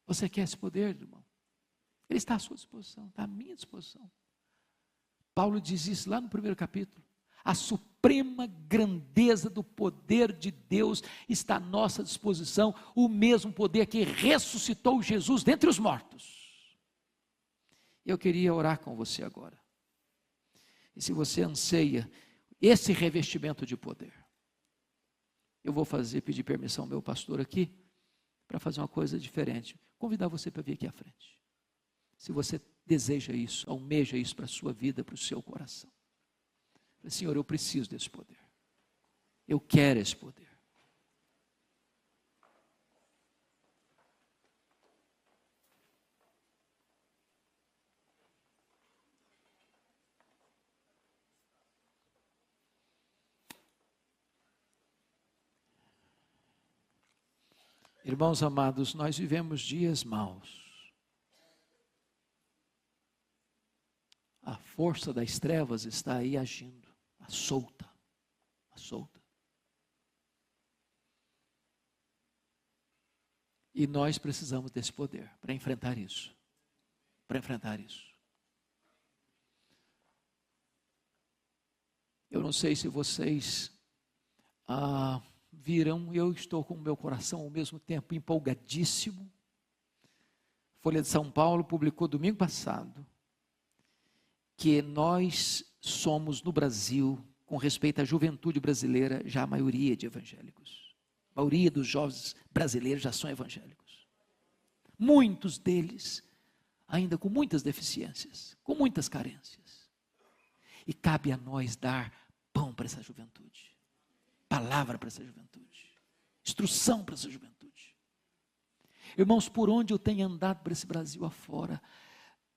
Você quer esse poder, irmão? Ele está à sua disposição, está à minha disposição. Paulo diz isso lá no 1º capítulo. A suprema grandeza do poder de Deus está à nossa disposição, o mesmo poder que ressuscitou Jesus dentre os mortos. Eu queria orar com você agora. E se você anseia esse revestimento de poder, eu vou pedir permissão ao meu pastor aqui, para fazer uma coisa diferente. Convidar você para vir aqui à frente. Se você deseja isso, almeja isso para a sua vida, para o seu coração. Senhor, eu preciso desse poder. Eu quero esse poder. Irmãos amados, nós vivemos dias maus. A força das trevas está aí agindo, solta. E nós precisamos desse poder para enfrentar isso. Eu não sei se vocês viram, eu estou com o meu coração ao mesmo tempo empolgadíssimo. Folha de São Paulo publicou domingo passado que nós somos no Brasil, com respeito à juventude brasileira, já a maioria de evangélicos. A maioria dos jovens brasileiros já são evangélicos. Muitos deles ainda com muitas deficiências, com muitas carências. E cabe a nós dar pão para essa juventude, palavra para essa juventude, instrução para essa juventude. Irmãos, por onde eu tenho andado para esse Brasil afora,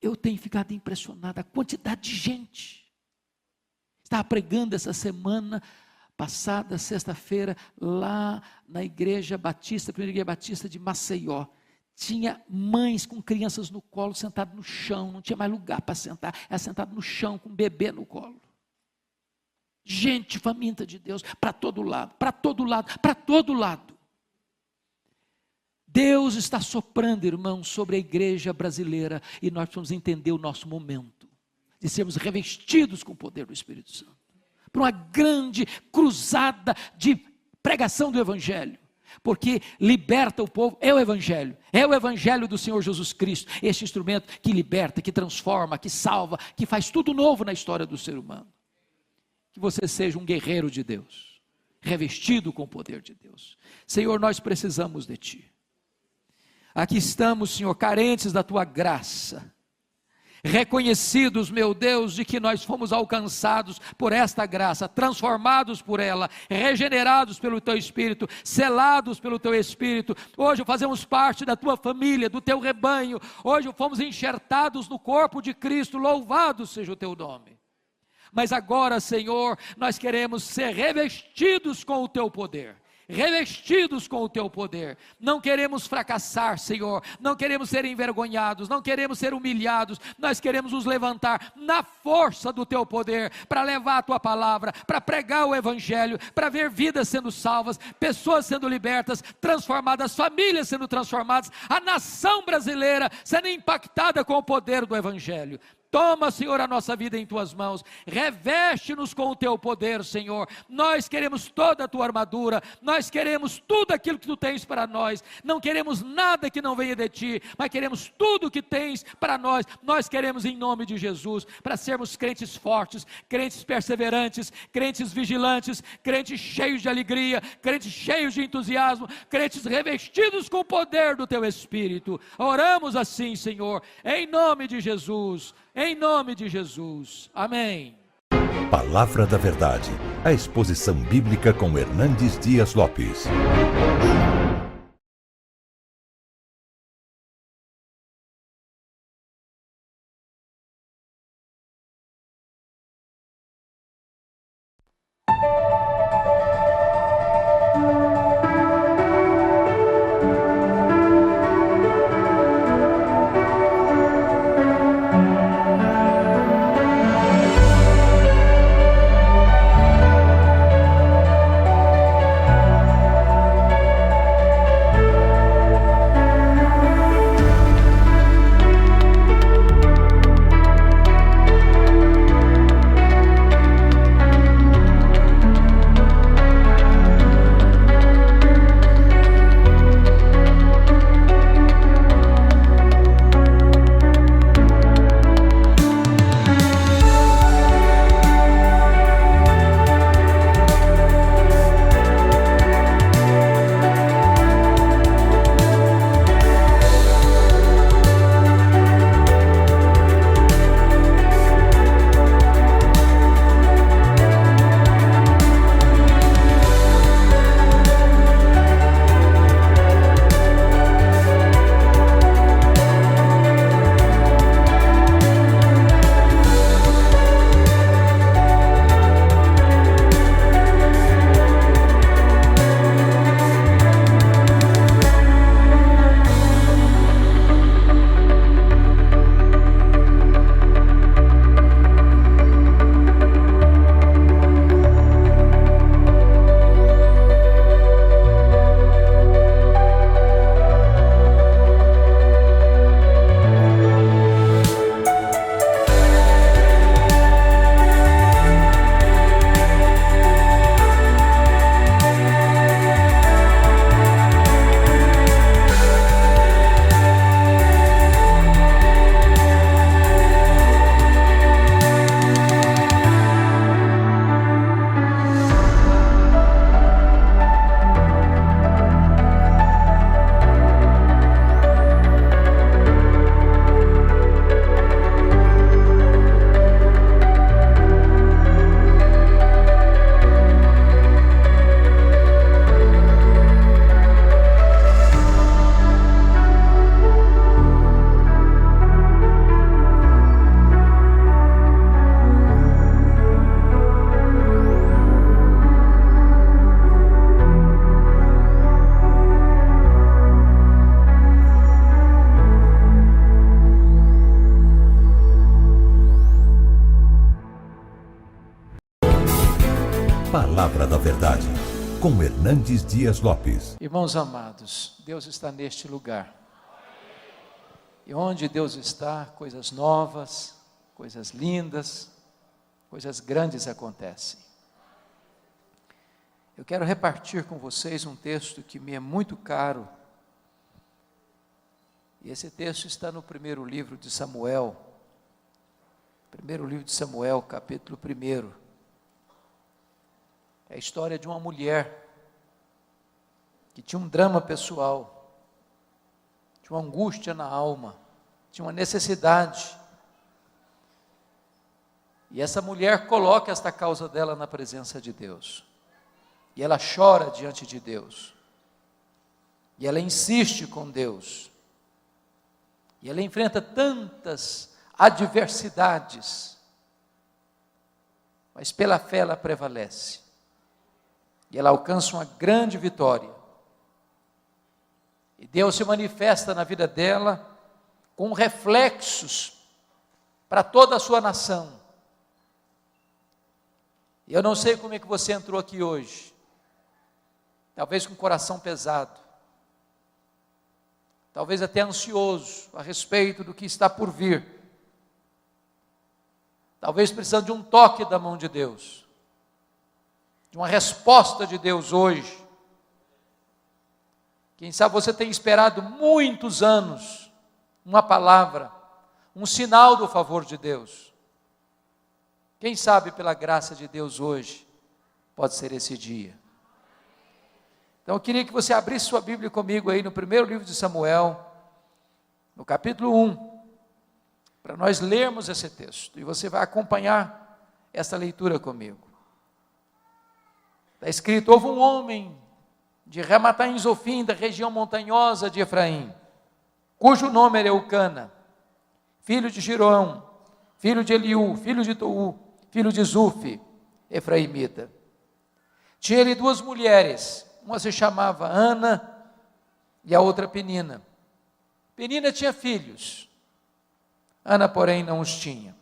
eu tenho ficado impressionado a quantidade de gente. Estava pregando essa semana passada, sexta-feira, lá na igreja batista, primeira igreja batista de Maceió. Tinha mães com crianças no colo, sentadas no chão, não tinha mais lugar para sentar, era sentado no chão com um bebê no colo. Gente faminta de Deus, para todo lado, para todo lado, para todo lado. Deus está soprando, irmãos, sobre a igreja brasileira, e nós precisamos entender o nosso momento, de sermos revestidos com o poder do Espírito Santo, para uma grande cruzada de pregação do Evangelho, porque liberta o povo, é o Evangelho do Senhor Jesus Cristo, esse instrumento que liberta, que transforma, que salva, que faz tudo novo na história do ser humano. Que você seja um guerreiro de Deus, revestido com o poder de Deus. Senhor, nós precisamos de Ti. Aqui estamos, Senhor, carentes da Tua graça, reconhecidos, meu Deus, de que nós fomos alcançados por esta graça, transformados por ela, regenerados pelo Teu Espírito, selados pelo Teu Espírito. Hoje fazemos parte da Tua família, do Teu rebanho. Hoje fomos enxertados no corpo de Cristo. Louvado seja o Teu nome. Mas agora, Senhor, nós queremos ser revestidos com o Teu poder. Revestidos com o Teu poder, não queremos fracassar, Senhor, não queremos ser envergonhados, não queremos ser humilhados, nós queremos nos levantar na força do Teu poder, para levar a Tua palavra, para pregar o Evangelho, para ver vidas sendo salvas, pessoas sendo libertas, transformadas, famílias sendo transformadas, a nação brasileira sendo impactada com o poder do Evangelho. Toma, Senhor, a nossa vida em Tuas mãos, reveste-nos com o Teu poder, Senhor. Nós queremos toda a Tua armadura, nós queremos tudo aquilo que Tu tens para nós, não queremos nada que não venha de Ti, mas queremos tudo que tens para nós. Nós queremos em nome de Jesus, para sermos crentes fortes, crentes perseverantes, crentes vigilantes, crentes cheios de alegria, crentes cheios de entusiasmo, crentes revestidos com o poder do Teu Espírito. Oramos assim, Senhor, em nome de Jesus. Em nome de Jesus, amém. Palavra da Verdade, a exposição bíblica com Hernandes Dias Lopes. Palavra da Verdade, com Hernandes Dias Lopes. Irmãos amados, Deus está neste lugar. E onde Deus está, coisas novas, coisas lindas, coisas grandes acontecem. Eu quero repartir com vocês um texto que me é muito caro. E esse texto está no primeiro livro de Samuel. Primeiro livro de Samuel, capítulo 1. É a história de uma mulher que tinha um drama pessoal, tinha uma angústia na alma, tinha uma necessidade. E essa mulher coloca esta causa dela na presença de Deus. E ela chora diante de Deus. E ela insiste com Deus. E ela enfrenta tantas adversidades. Mas pela fé ela prevalece. E ela alcança uma grande vitória. E Deus se manifesta na vida dela com reflexos para toda a sua nação. E eu não sei como é que você entrou aqui hoje. Talvez com o coração pesado. Talvez até ansioso a respeito do que está por vir. Talvez precisando de um toque da mão de Deus. De uma resposta de Deus hoje. Quem sabe você tem esperado muitos anos uma palavra, um sinal do favor de Deus. Quem sabe pela graça de Deus hoje pode ser esse dia. Então eu queria que você abrisse sua Bíblia comigo aí no primeiro livro de Samuel, no capítulo 1, para nós lermos esse texto. E você vai acompanhar essa leitura comigo. Está escrito: houve um homem de Ramataim Zofim, da região montanhosa de Efraim, cujo nome era Eucana, filho de Giroão, filho de Eliú, filho de Tou, filho de Zufi, efraimita. Tinha ele duas mulheres, uma se chamava Ana e a outra Penina. Penina tinha filhos, Ana, porém, não os tinha.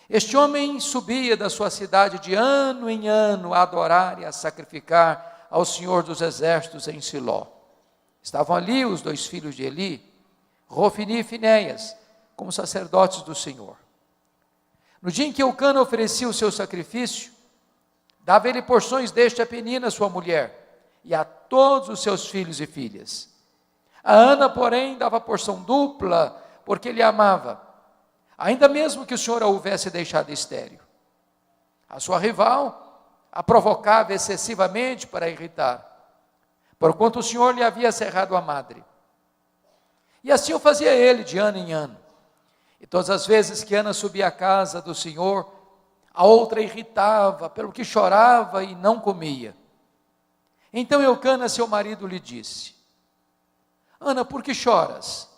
Este homem subia da sua cidade de ano em ano a adorar e a sacrificar ao Senhor dos Exércitos em Siló. Estavam ali os dois filhos de Eli, Rofini e Finéias, como sacerdotes do Senhor. No dia em que Eucana oferecia o seu sacrifício, dava ele porções deste a Penina, sua mulher, e a todos os seus filhos e filhas. A Ana, porém, dava porção dupla, porque ele amava, ainda mesmo que o Senhor a houvesse deixado estéril. A sua rival a provocava excessivamente para irritar, porquanto o Senhor lhe havia cerrado a madre. E assim o fazia ele, de ano em ano. E todas as vezes que Ana subia à casa do Senhor, a outra irritava, pelo que chorava e não comia. Então Eucana, seu marido, lhe disse: Ana, por que choras?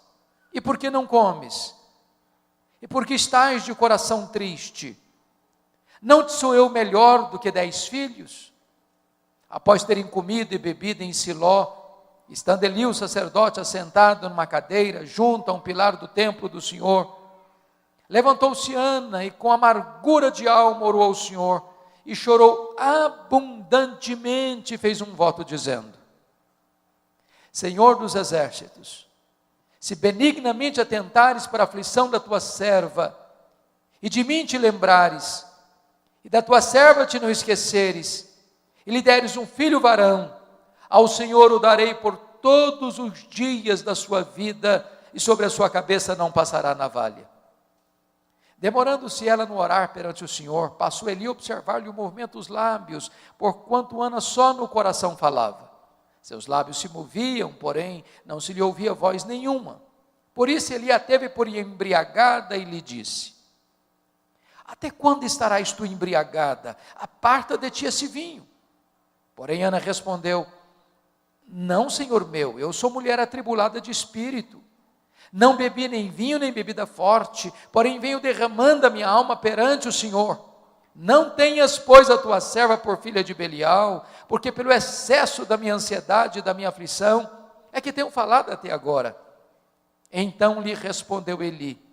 E por que não comes? E por que estás de coração triste? Não te sou eu melhor do que 10 filhos? Após terem comido e bebido em Siló, estando Eli, o sacerdote, assentado numa cadeira, junto a um pilar do templo do Senhor, levantou-se Ana e com amargura de alma orou ao Senhor e chorou abundantemente e fez um voto dizendo: Senhor dos exércitos, se benignamente atentares para a aflição da tua serva e de mim te lembrares e da tua serva te não esqueceres e lhe deres um filho varão, ao Senhor o darei por todos os dias da sua vida e sobre a sua cabeça não passará navalha. Demorando-se ela no orar perante o Senhor, passou Eli a observar-lhe o movimento dos lábios, porquanto Ana só no coração falava. Seus lábios se moviam, porém não se lhe ouvia voz nenhuma. Por isso Eli a teve por embriagada e lhe disse: Até quando estarás tu embriagada? Aparta de ti esse vinho. Porém Ana respondeu: Não, Senhor meu, eu sou mulher atribulada de espírito. Não bebi nem vinho nem bebida forte, porém venho derramando a minha alma perante o Senhor. Não tenhas, pois, a tua serva por filha de Belial, porque pelo excesso da minha ansiedade e da minha aflição é que tenho falado até agora. Então lhe respondeu Eli: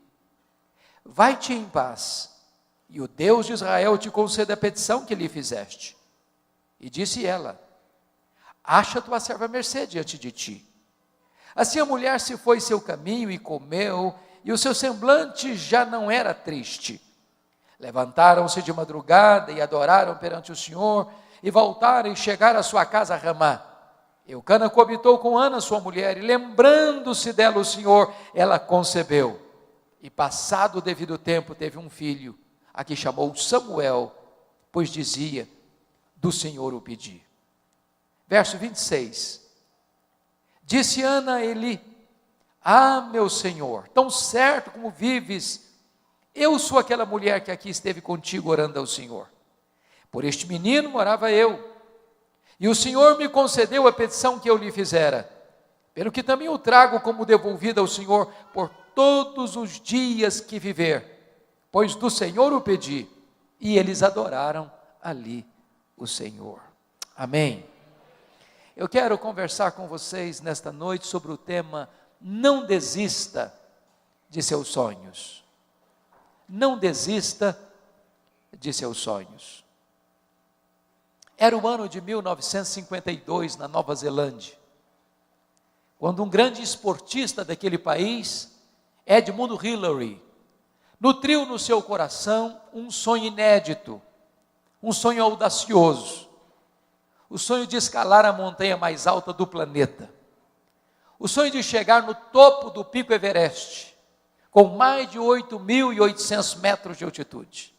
Vai-te em paz, e o Deus de Israel te conceda a petição que lhe fizeste. E disse ela: acha tua serva mercê diante de ti. Assim a mulher se foi seu caminho e comeu, e o seu semblante já não era triste. Levantaram-se de madrugada e adoraram perante o Senhor, e voltaram e chegaram à sua casa a Ramá. Eucana coabitou com Ana, sua mulher, e lembrando-se dela o Senhor, ela concebeu. E passado o devido tempo teve um filho, a que chamou Samuel, pois dizia: do Senhor o pedi. Verso 26. Disse Ana a Eli: ah, meu Senhor, tão certo como vives, eu sou aquela mulher que aqui esteve contigo orando ao Senhor. Por este menino morava eu, e o Senhor me concedeu a petição que eu lhe fizera, pelo que também o trago como devolvida ao Senhor por todos os dias que viver, pois do Senhor o pedi. E eles adoraram ali o Senhor. Amém. Eu quero conversar com vocês nesta noite sobre o tema: não desista de seus sonhos. Não desista de seus sonhos. Era o ano de 1952 na Nova Zelândia, quando um grande esportista daquele país, Edmund Hillary, nutriu no seu coração um sonho inédito, um sonho audacioso, o sonho de escalar a montanha mais alta do planeta, o sonho de chegar no topo do Pico Everest, com mais de 8.800 metros de altitude.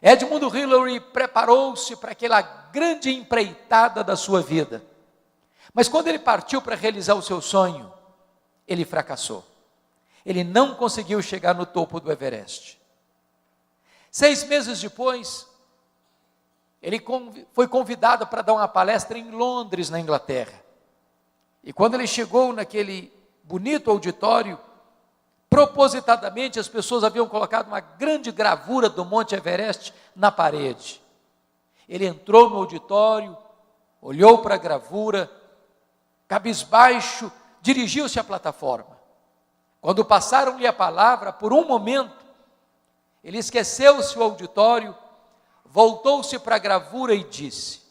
Edmund Hillary preparou-se para aquela grande empreitada da sua vida, mas quando ele partiu para realizar o seu sonho, ele fracassou. Ele não conseguiu chegar no topo do Everest. 6 meses depois, ele foi convidado para dar uma palestra em Londres, na Inglaterra. E quando ele chegou naquele bonito auditório, propositadamente as pessoas haviam colocado uma grande gravura do Monte Everest na parede. Ele entrou no auditório, olhou para a gravura, cabisbaixo, dirigiu-se à plataforma. Quando passaram-lhe a palavra, por um momento, ele esqueceu-se o auditório, voltou-se para a gravura e disse: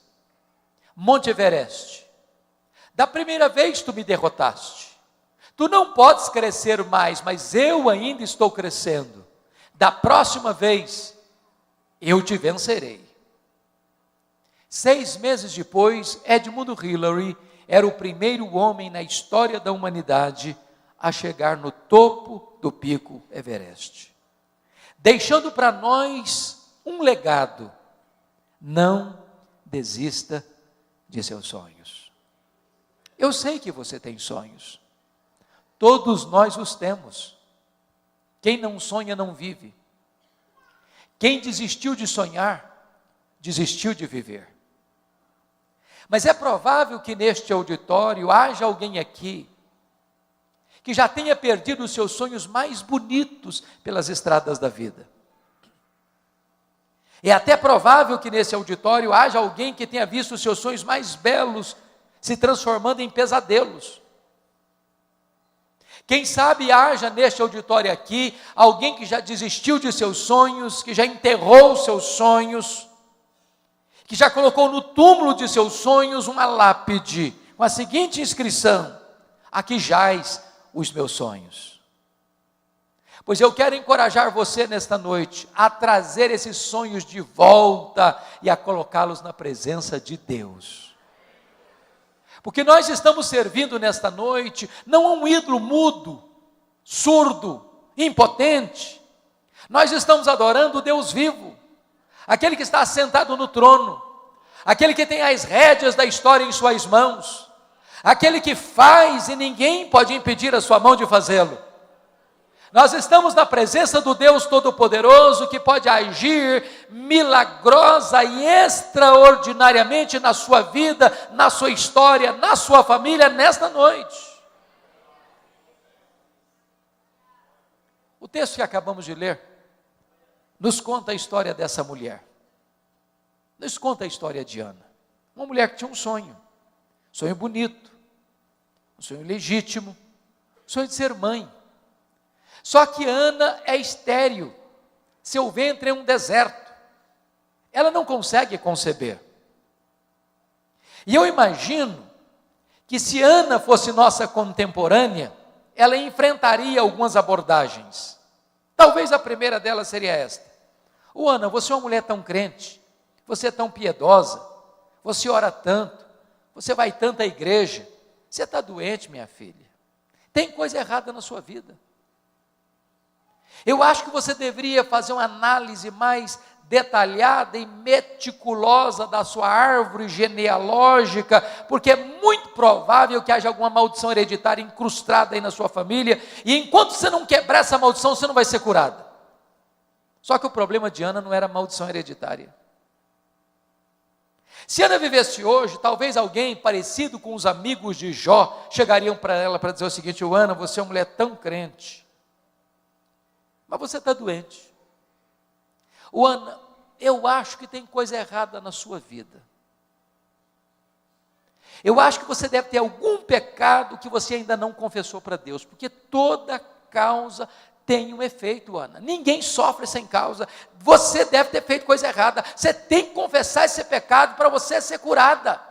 Monte Everest, da primeira vez tu me derrotaste. Tu não podes crescer mais, mas eu ainda estou crescendo. Da próxima vez, eu te vencerei. 6 meses depois, Edmund Hillary era o primeiro homem na história da humanidade a chegar no topo do Pico Everest, deixando para nós um legado: não desista de seus sonhos. Eu sei que você tem sonhos, todos nós os temos. Quem não sonha não vive. Quem desistiu de sonhar, desistiu de viver. Mas é provável que neste auditório haja alguém aqui que já tenha perdido os seus sonhos mais bonitos pelas estradas da vida. É até provável que nesse auditório haja alguém que tenha visto os seus sonhos mais belos se transformando em pesadelos. Quem sabe haja neste auditório aqui alguém que já desistiu de seus sonhos, que já enterrou os seus sonhos, que já colocou no túmulo de seus sonhos uma lápide com a seguinte inscrição: aqui jaz os meus sonhos. Pois eu quero encorajar você nesta noite a trazer esses sonhos de volta e a colocá-los na presença de Deus. Porque nós estamos servindo nesta noite não a um ídolo mudo, surdo, impotente. Nós estamos adorando o Deus vivo, aquele que está assentado no trono, aquele que tem as rédeas da história em suas mãos, aquele que faz e ninguém pode impedir a sua mão de fazê-lo. Nós estamos na presença do Deus Todo-Poderoso, que pode agir milagrosa e extraordinariamente na sua vida, na sua história, na sua família, nesta noite. O texto que acabamos de ler nos conta a história dessa mulher. Nos conta a história de Ana. Uma mulher que tinha um sonho bonito, um sonho legítimo, um sonho de ser mãe. Só que Ana é estéril, seu ventre é um deserto, ela não consegue conceber. E eu imagino que se Ana fosse nossa contemporânea, ela enfrentaria algumas abordagens. Talvez a primeira delas seria esta: Ana, você é uma mulher tão crente, você é tão piedosa, você ora tanto, você vai tanto à igreja, você está doente, minha filha, tem coisa errada na sua vida. Eu acho que você deveria fazer uma análise mais detalhada e meticulosa da sua árvore genealógica, porque é muito provável que haja alguma maldição hereditária incrustada aí na sua família, e enquanto você não quebrar essa maldição, você não vai ser curada. Só que o problema de Ana não era maldição hereditária. Se Ana vivesse hoje, talvez alguém parecido com os amigos de Jó chegariam para ela para dizer o seguinte: Ana, você é uma mulher tão crente, mas você está doente. Ana, eu acho que tem coisa errada na sua vida. Eu acho que você deve ter algum pecado que você ainda não confessou para Deus, porque toda causa tem um efeito, Ana. Ninguém sofre sem causa. Você deve ter feito coisa errada. Você tem que confessar esse pecado para você ser curada.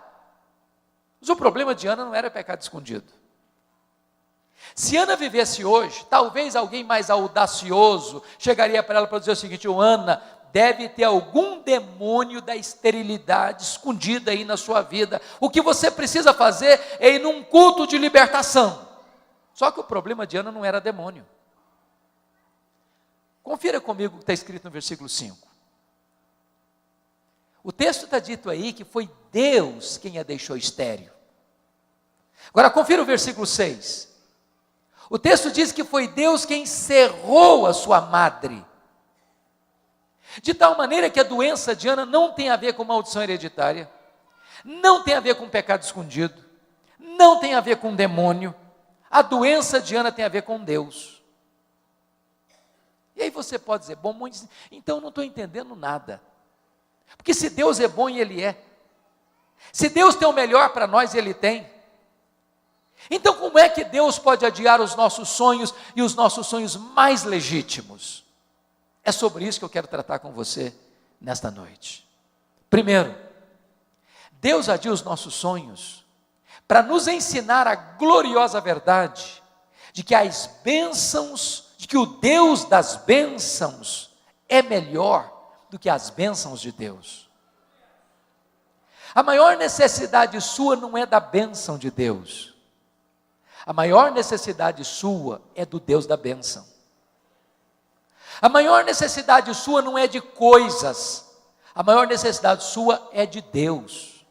Mas o problema de Ana não era pecado escondido. Se Ana vivesse hoje, talvez alguém mais audacioso chegaria para ela para dizer o seguinte: Ana, deve ter algum demônio da esterilidade escondido aí na sua vida. O que você precisa fazer é ir num culto de libertação. Só que o problema de Ana não era demônio. Confira comigo o que está escrito no versículo 5. O texto está dito aí que foi Deus quem a deixou estéril. Agora confira o versículo 6. O texto diz que foi Deus quem cerrou a sua madre. De tal maneira que a doença de Ana não tem a ver com maldição hereditária, não tem a ver com pecado escondido, não tem a ver com demônio. A doença de Ana tem a ver com Deus. E aí você pode dizer: bom, então eu não estou entendendo nada. Porque se Deus é bom, e Ele é. Se Deus tem o melhor para nós, Ele tem. Então como é que Deus pode adiar os nossos sonhos e os nossos sonhos mais legítimos? É sobre isso que eu quero tratar com você nesta noite. Primeiro, Deus adia os nossos sonhos para nos ensinar a gloriosa verdade de que as bênçãos, de que o Deus das bênçãos é melhor do que as bênçãos de Deus. A maior necessidade sua não é da bênção de Deus. A maior necessidade sua é do Deus da bênção. A maior necessidade sua não é de coisas. A maior necessidade sua é de Deus.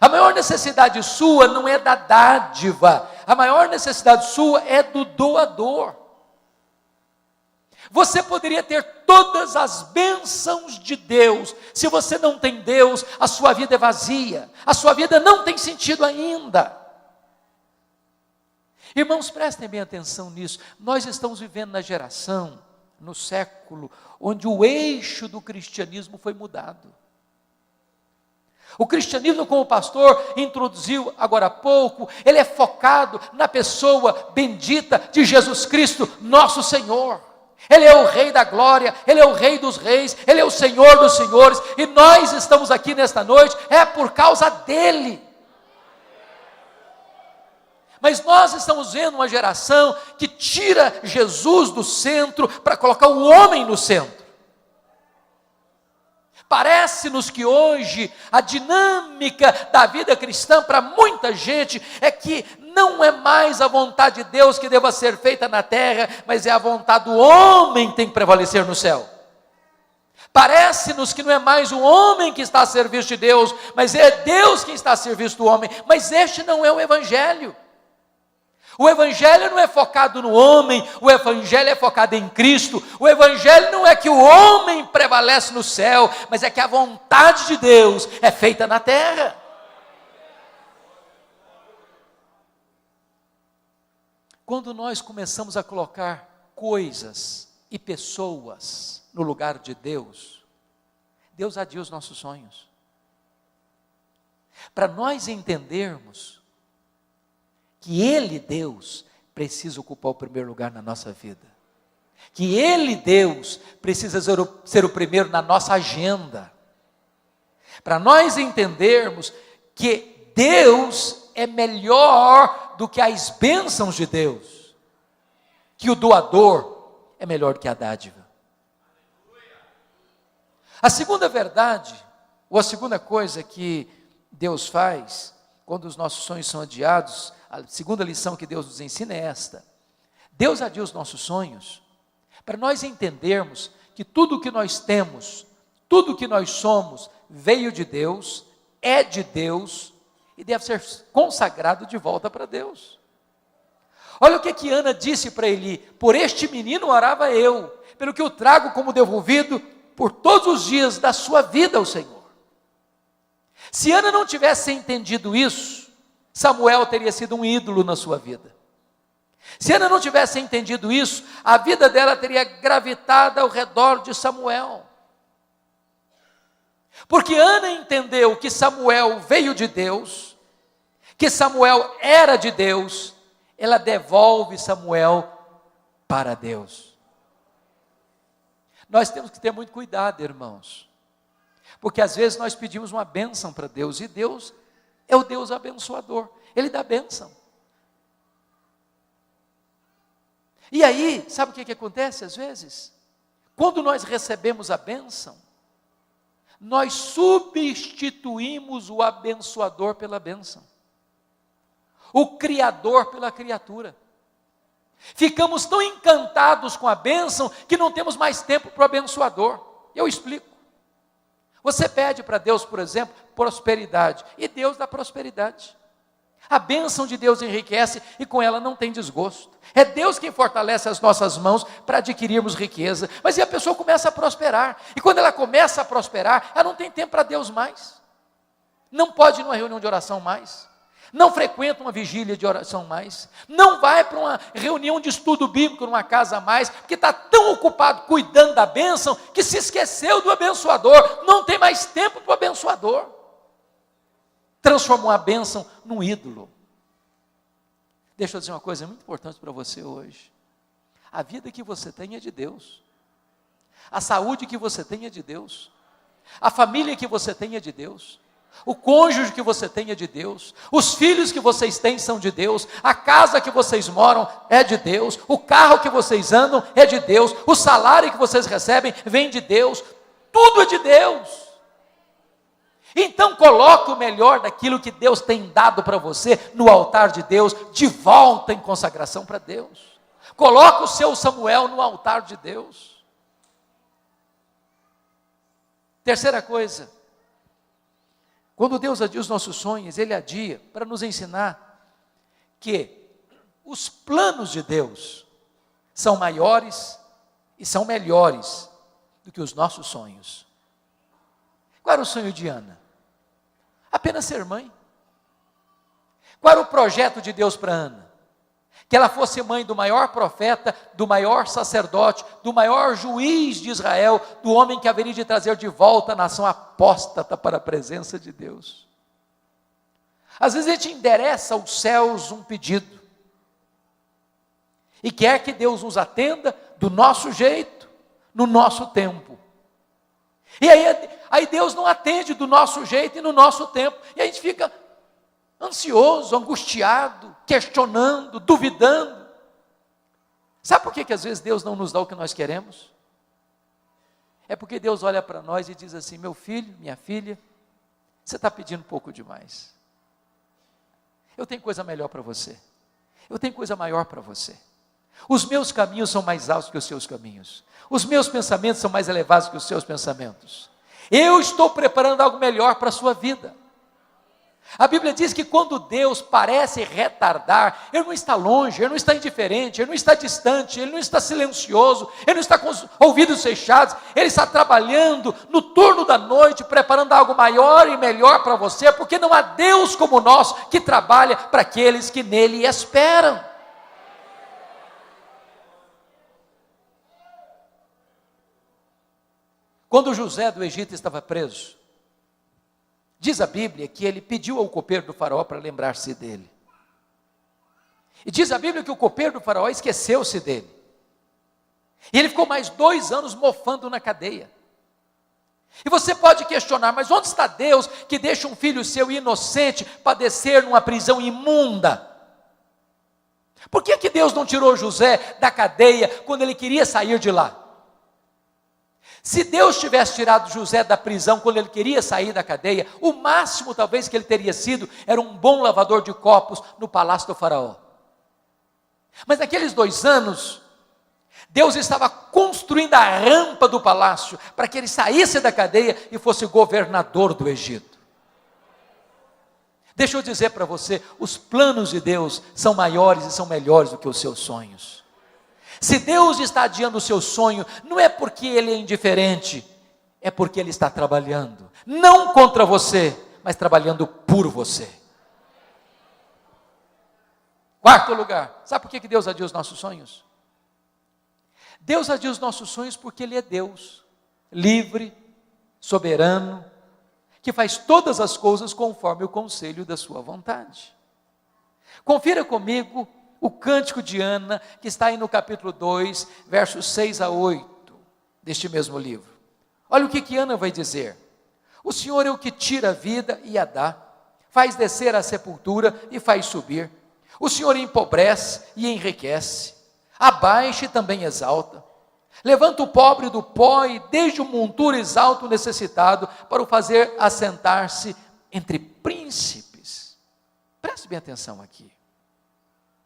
A maior necessidade sua não é da dádiva. A maior necessidade sua é do doador. Você poderia ter todas as bênçãos de Deus. Se você não tem Deus, a sua vida é vazia. A sua vida não tem sentido ainda. Irmãos, prestem bem atenção nisso. Nós estamos vivendo na geração, no século, onde o eixo do cristianismo foi mudado. O cristianismo, como o pastor introduziu agora há pouco, ele é focado na pessoa bendita de Jesus Cristo, nosso Senhor. Ele é o Rei da glória, Ele é o Rei dos reis, Ele é o Senhor dos senhores, e nós estamos aqui nesta noite, é por causa dEle. Mas nós estamos vendo uma geração que tira Jesus do centro para colocar o homem no centro. Parece-nos que hoje a dinâmica da vida cristã para muita gente é que não é mais a vontade de Deus que deva ser feita na terra, mas é a vontade do homem que tem que prevalecer no céu. Parece-nos que não é mais o homem que está a serviço de Deus, mas é Deus quem está a serviço do homem. Mas este não é o Evangelho. O Evangelho não é focado no homem, o Evangelho é focado em Cristo. O Evangelho não é que o homem prevalece no céu, mas é que a vontade de Deus é feita na terra. Quando nós começamos a colocar coisas e pessoas no lugar de Deus, Deus adia os nossos sonhos. Para nós entendermos que Ele, Deus, precisa ocupar o primeiro lugar na nossa vida. que Ele, Deus, precisa ser o primeiro na nossa agenda. Para nós entendermos que Deus é melhor do que as bênçãos de Deus, que o doador é melhor do que a dádiva. A segunda verdade, ou a segunda coisa que Deus faz quando os nossos sonhos são adiados, a segunda lição que Deus nos ensina é esta: Deus adia os nossos sonhos para nós entendermos que tudo o que nós temos, tudo o que nós somos, veio de Deus, é de Deus e deve ser consagrado de volta para Deus. Olha o que Ana disse para Eli: por este menino orava eu, pelo que o trago como devolvido por todos os dias da sua vida ao Senhor. Se Ana não tivesse entendido isso, Samuel teria sido um ídolo na sua vida. Se Ana não tivesse entendido isso, a vida dela teria gravitado ao redor de Samuel. Porque Ana entendeu que Samuel veio de Deus, que Samuel era de Deus, ela devolve Samuel para Deus. Nós temos que ter muito cuidado, irmãos, porque às vezes nós pedimos uma bênção para Deus, e Deus é o Deus abençoador, Ele dá bênção. E aí, sabe o que acontece às vezes? Quando nós recebemos a bênção, nós substituímos o abençoador pela bênção, o Criador pela criatura. Ficamos tão encantados com a bênção que não temos mais tempo para o abençoador. Eu explico. Você pede para Deus, por exemplo, prosperidade, e Deus dá prosperidade. A bênção de Deus enriquece e com ela não tem desgosto. É Deus quem fortalece as nossas mãos para adquirirmos riqueza. Mas e a pessoa começa a prosperar, e quando ela começa a prosperar, ela não tem tempo para Deus mais. Não pode ir numa reunião de oração mais. Não frequenta uma vigília de oração mais, não vai para uma reunião de estudo bíblico numa casa mais, porque está tão ocupado cuidando da bênção, que se esqueceu do abençoador, não tem mais tempo para o abençoador. Transformou a bênção num ídolo. Deixa eu dizer uma coisa muito importante para você hoje: a vida que você tem é de Deus, a saúde que você tem é de Deus, a família que você tem é de Deus, o cônjuge que você tem é de Deus, os filhos que vocês têm são de Deus, a casa que vocês moram é de Deus, o carro que vocês andam é de Deus, o salário que vocês recebem vem de Deus, tudo é de Deus. Então coloque o melhor daquilo que Deus tem dado para você no altar de Deus, de volta em consagração para Deus. Coloque o seu Samuel no altar de Deus. Terceira coisa, quando Deus adia os nossos sonhos, Ele adia para nos ensinar que os planos de Deus são maiores e são melhores do que os nossos sonhos. Qual era o sonho de Ana? Apenas ser mãe. Qual era o projeto de Deus para Ana? Que ela fosse mãe do maior profeta, do maior sacerdote, do maior juiz de Israel, do homem que haveria de trazer de volta a nação apóstata para a presença de Deus. Às vezes a gente endereça aos céus um pedido, e quer que Deus nos atenda do nosso jeito, no nosso tempo. E aí Deus não atende do nosso jeito e no nosso tempo, e a gente fica ansioso, angustiado, questionando, duvidando. Sabe por que às vezes Deus não nos dá o que nós queremos? É porque Deus olha para nós e diz assim: meu filho, minha filha, você está pedindo um pouco demais. Eu tenho coisa melhor para você, eu tenho coisa maior para você. Os meus caminhos são mais altos que os seus caminhos, os meus pensamentos são mais elevados que os seus pensamentos. Eu estou preparando algo melhor para a sua vida. A Bíblia diz que quando Deus parece retardar, Ele não está longe, Ele não está indiferente, Ele não está distante, Ele não está silencioso, Ele não está com os ouvidos fechados, Ele está trabalhando no turno da noite, preparando algo maior e melhor para você, porque não há Deus como o nosso que trabalha para aqueles que nele esperam. Quando José do Egito estava preso, diz a Bíblia que ele pediu ao copeiro do faraó para lembrar-se dele. E diz a Bíblia que o copeiro do faraó esqueceu-se dele. E ele ficou mais 2 anos mofando na cadeia. E você pode questionar, mas onde está Deus que deixa um filho seu inocente padecer numa prisão imunda? Por que Deus não tirou José da cadeia quando ele queria sair de lá? Se Deus tivesse tirado José da prisão quando ele queria sair da cadeia, o máximo talvez que ele teria sido era um bom lavador de copos no palácio do faraó. Mas naqueles 2 anos, Deus estava construindo a rampa do palácio para que ele saísse da cadeia e fosse governador do Egito. Deixa eu dizer para você, os planos de Deus são maiores e são melhores do que os seus sonhos. Se Deus está adiando o seu sonho, não é porque Ele é indiferente, é porque Ele está trabalhando, não contra você, mas trabalhando por você. 4º lugar, sabe por que Deus adia os nossos sonhos? Deus adia os nossos sonhos porque Ele é Deus, livre, soberano, que faz todas as coisas conforme o conselho da sua vontade. Confira comigo o cântico de Ana, que está aí no capítulo 2, versos 6 a 8, deste mesmo livro. Olha o que Ana vai dizer. O Senhor é o que tira a vida e a dá, faz descer a sepultura e faz subir. O Senhor empobrece e enriquece, abaixa e também exalta. Levanta o pobre do pó e desde o monturo exalta o necessitado para o fazer assentar-se entre príncipes. Preste bem atenção aqui.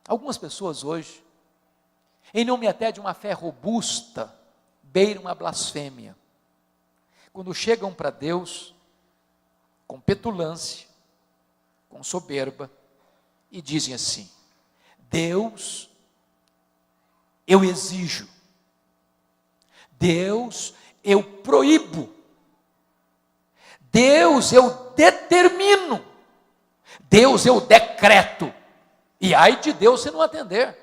Algumas pessoas hoje, em nome até de uma fé robusta, beiram a blasfêmia. Quando chegam para Deus, com petulância, com soberba, e dizem assim: Deus, eu exijo. Deus, eu proíbo. Deus, eu determino. Deus, eu decreto. E ai de Deus se não atender.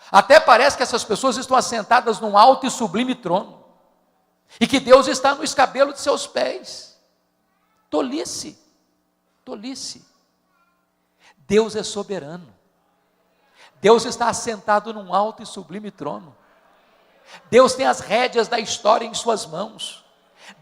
Até parece que essas pessoas estão assentadas num alto e sublime trono, e que Deus está no escabelo de seus pés. Tolice, tolice. Deus é soberano. Deus está assentado num alto e sublime trono. Deus tem as rédeas da história em suas mãos.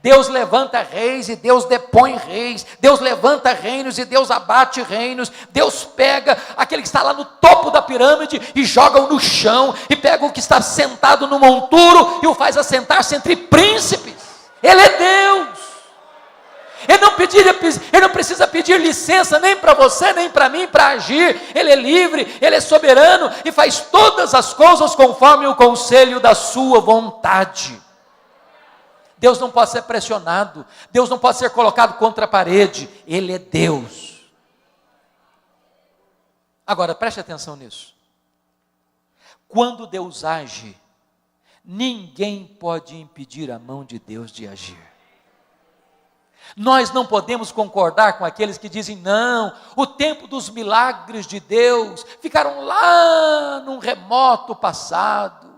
Deus levanta reis e Deus depõe reis. Deus levanta reinos e Deus abate reinos. Deus pega aquele que está lá no topo da pirâmide e joga-o no chão, e pega o que está sentado no monturo e o faz assentar-se entre príncipes. Ele é Deus. Ele não precisa pedir licença nem para você, nem para mim, para agir. Ele é livre, Ele é soberano e faz todas as coisas conforme o conselho da sua vontade. Deus não pode ser pressionado, Deus não pode ser colocado contra a parede. Ele é Deus. Agora, preste atenção nisso. Quando Deus age, ninguém pode impedir a mão de Deus de agir. Nós não podemos concordar com aqueles que dizem: não, o tempo dos milagres de Deus ficaram lá num remoto passado.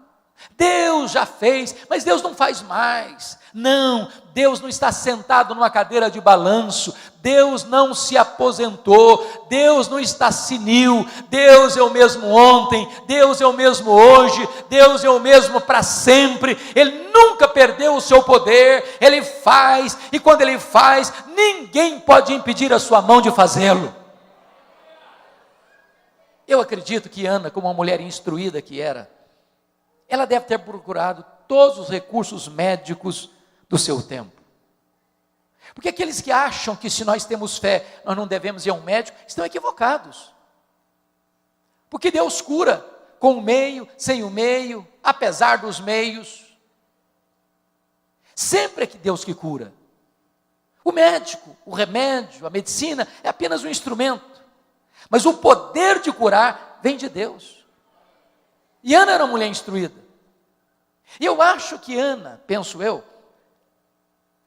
Deus já fez, mas Deus não faz mais. Não, Deus não está sentado numa cadeira de balanço. Deus não se aposentou. Deus não está senil. Deus é o mesmo ontem, Deus é o mesmo hoje, Deus é o mesmo para sempre. Ele nunca perdeu o seu poder. Ele faz, e quando Ele faz, ninguém pode impedir a sua mão de fazê-lo. Eu acredito que Ana, como uma mulher instruída que era, ela deve ter procurado todos os recursos médicos do seu tempo. Porque aqueles que acham que se nós temos fé, nós não devemos ir a um médico, estão equivocados. Porque Deus cura com o meio, sem o meio, apesar dos meios. Sempre é que Deus que cura. O médico, o remédio, a medicina é apenas um instrumento. Mas o poder de curar vem de Deus. E Ana era uma mulher instruída. E eu acho que Ana, penso eu,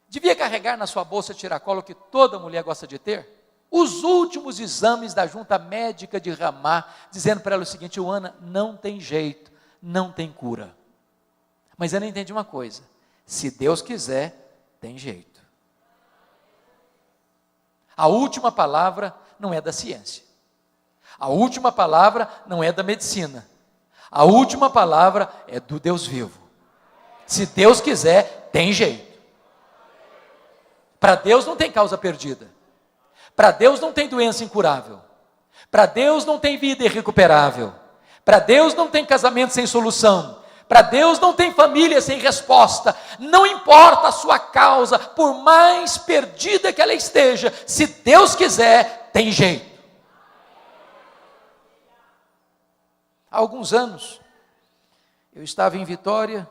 devia carregar na sua bolsa tiracolo, que toda mulher gosta de ter, os últimos exames da junta médica de Ramá, dizendo para ela o seguinte: Ana, não tem jeito, não tem cura. Mas Ana entende uma coisa: se Deus quiser, tem jeito. A última palavra não é da ciência. A última palavra não é da medicina. A última palavra é do Deus vivo. Se Deus quiser, tem jeito. Para Deus não tem causa perdida. Para Deus não tem doença incurável. Para Deus não tem vida irrecuperável. Para Deus não tem casamento sem solução. Para Deus não tem família sem resposta. Não importa a sua causa, por mais perdida que ela esteja, se Deus quiser, tem jeito. Há alguns anos, eu estava em Vitória,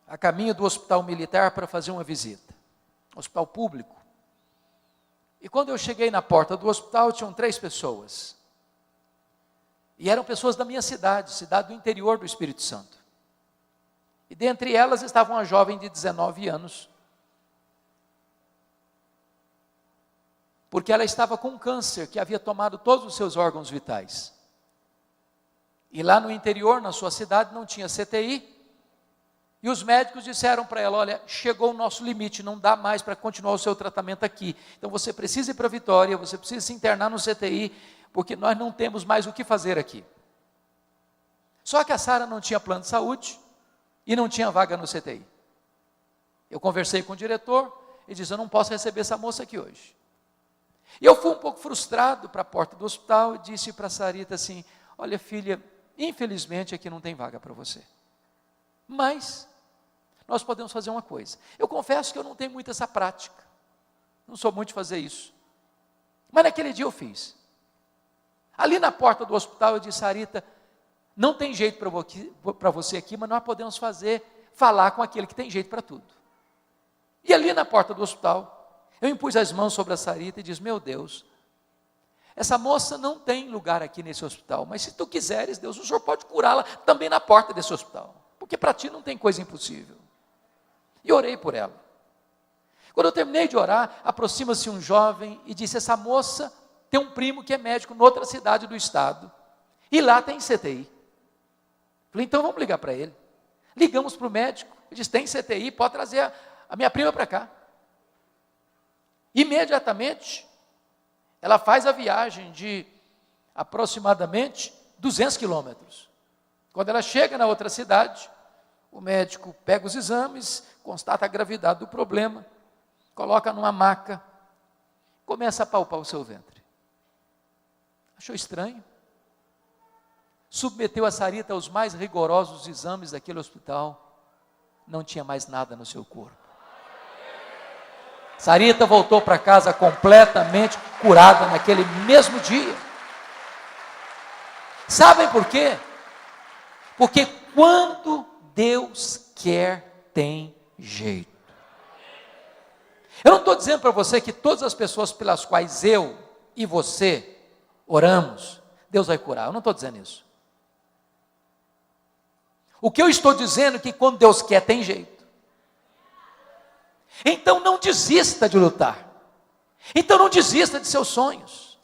a caminho do hospital militar para fazer uma visita, hospital público. E quando eu cheguei na porta do hospital, tinham 3 pessoas. E eram pessoas da minha cidade do interior do Espírito Santo. E dentre elas estava uma jovem de 19 anos. Porque ela estava com câncer que havia tomado todos os seus órgãos vitais. E lá no interior, na sua cidade, não tinha CTI. E os médicos disseram para ela, olha, chegou o nosso limite, não dá mais para continuar o seu tratamento aqui. Então você precisa ir para Vitória, você precisa se internar no CTI, porque nós não temos mais o que fazer aqui. Só que a Sara não tinha plano de saúde e não tinha vaga no CTI. Eu conversei com o diretor e disse, eu não posso receber essa moça aqui hoje. E eu fui um pouco frustrado para a porta do hospital e disse para a Sarita assim, olha filha, infelizmente aqui não tem vaga para você. Mas nós podemos fazer uma coisa. Eu confesso que eu não tenho muito essa prática. Não sou muito de fazer isso. Mas naquele dia eu fiz. Ali na porta do hospital eu disse, Sarita, não tem jeito para você aqui, mas nós podemos falar com aquele que tem jeito para tudo. E ali na porta do hospital, eu impus as mãos sobre a Sarita e disse, meu Deus, essa moça não tem lugar aqui nesse hospital, mas se tu quiseres, Deus, o Senhor pode curá-la também na porta desse hospital, porque para ti não tem coisa impossível. E orei por ela. Quando eu terminei de orar, aproxima-se um jovem e disse, essa moça tem um primo que é médico em outra cidade do estado, e lá tem CTI. Falei, então vamos ligar para ele. Ligamos para o médico, ele disse, tem CTI, pode trazer a minha prima para cá. Imediatamente, ela faz a viagem de aproximadamente 200 quilômetros. Quando ela chega na outra cidade, o médico pega os exames, constata a gravidade do problema, coloca numa maca, começa a palpar o seu ventre. Achou estranho? Submeteu a Sarita aos mais rigorosos exames daquele hospital, não tinha mais nada no seu corpo. Sarita voltou para casa completamente curada naquele mesmo dia. Sabem por quê? Porque quando Deus quer, tem jeito. Eu não estou dizendo para você que todas as pessoas pelas quais eu e você oramos, Deus vai curar. Eu não estou dizendo isso. O que eu estou dizendo é que quando Deus quer, tem jeito. Então não desista de lutar. Então não desista de seus sonhos.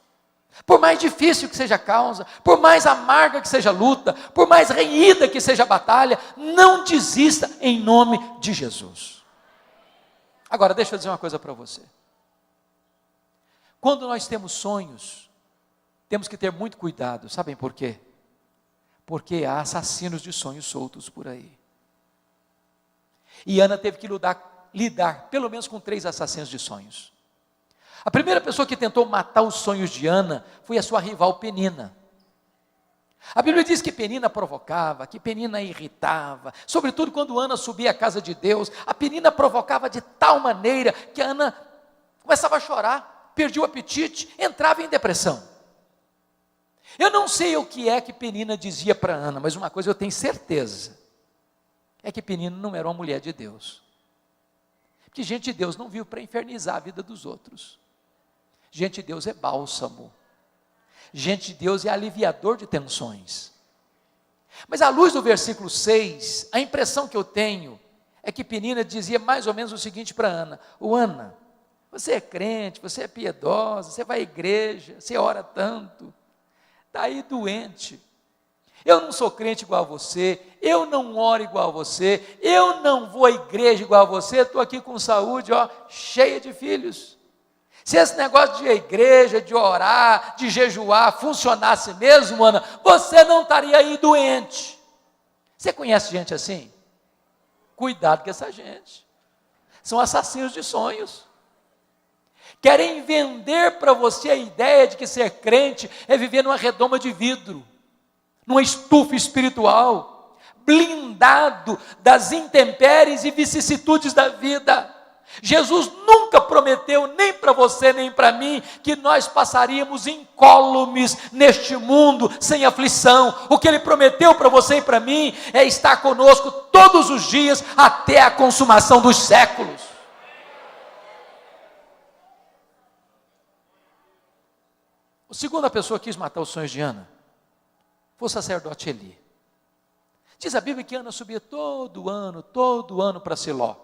Por mais difícil que seja a causa, por mais amarga que seja a luta, por mais renhida que seja a batalha, não desista em nome de Jesus. Agora, deixa eu dizer uma coisa para você. Quando nós temos sonhos, temos que ter muito cuidado. Sabem por quê? Porque há assassinos de sonhos soltos por aí. E Ana teve que lidar pelo menos com 3 assassinos de sonhos. A primeira pessoa que tentou matar os sonhos de Ana foi a sua rival Penina. A Bíblia diz que Penina provocava, que Penina irritava, sobretudo quando Ana subia à casa de Deus, a Penina provocava de tal maneira que a Ana começava a chorar, perdia o apetite, entrava em depressão. Eu não sei o que é que Penina dizia para Ana, mas uma coisa eu tenho certeza, é que Penina não era uma mulher de Deus. Porque gente de Deus não vive para infernizar a vida dos outros. Gente de Deus é bálsamo. Gente de Deus é aliviador de tensões. Mas à luz do versículo 6, a impressão que eu tenho é que Penina dizia mais ou menos o seguinte para Ana: Ana, você é crente, você é piedosa, você vai à igreja, você ora tanto, está aí doente. Eu não sou crente igual a você, eu não oro igual a você, eu não vou à igreja igual a você, estou aqui com saúde, cheia de filhos. Se esse negócio de ir à igreja, de orar, de jejuar, funcionasse mesmo, Ana, você não estaria aí doente. Você conhece gente assim? Cuidado com essa gente. São assassinos de sonhos. Querem vender para você a ideia de que ser crente é viver numa redoma de vidro, numa estufa espiritual, blindado das intempéries e vicissitudes da vida. Jesus nunca prometeu, nem para você, nem para mim, que nós passaríamos incólumes neste mundo, sem aflição. O que Ele prometeu para você e para mim, é estar conosco todos os dias, até a consumação dos séculos. A segunda pessoa que quis matar os sonhos de Ana, foi o sacerdote Eli. Diz a Bíblia que Ana subia todo ano para Siló.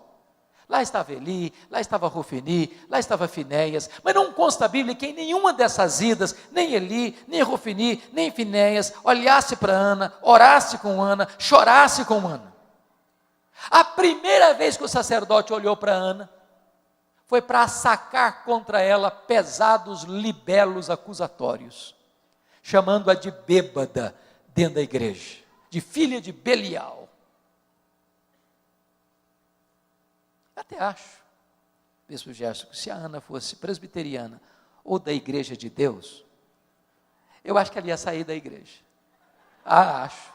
Lá estava Eli, lá estava Rofini, lá estava Finéias, mas não consta a Bíblia que em nenhuma dessas idas, nem Eli, nem Rofini, nem Finéias, olhasse para Ana, orasse com Ana, chorasse com Ana. A primeira vez que o sacerdote olhou para Ana, foi para sacar contra ela pesados libelos acusatórios, chamando-a de bêbada dentro da igreja, de filha de Belial. Até acho, Bispo Gerson, que se a Ana fosse presbiteriana ou da igreja de Deus, eu acho que ela ia sair da igreja. Acho.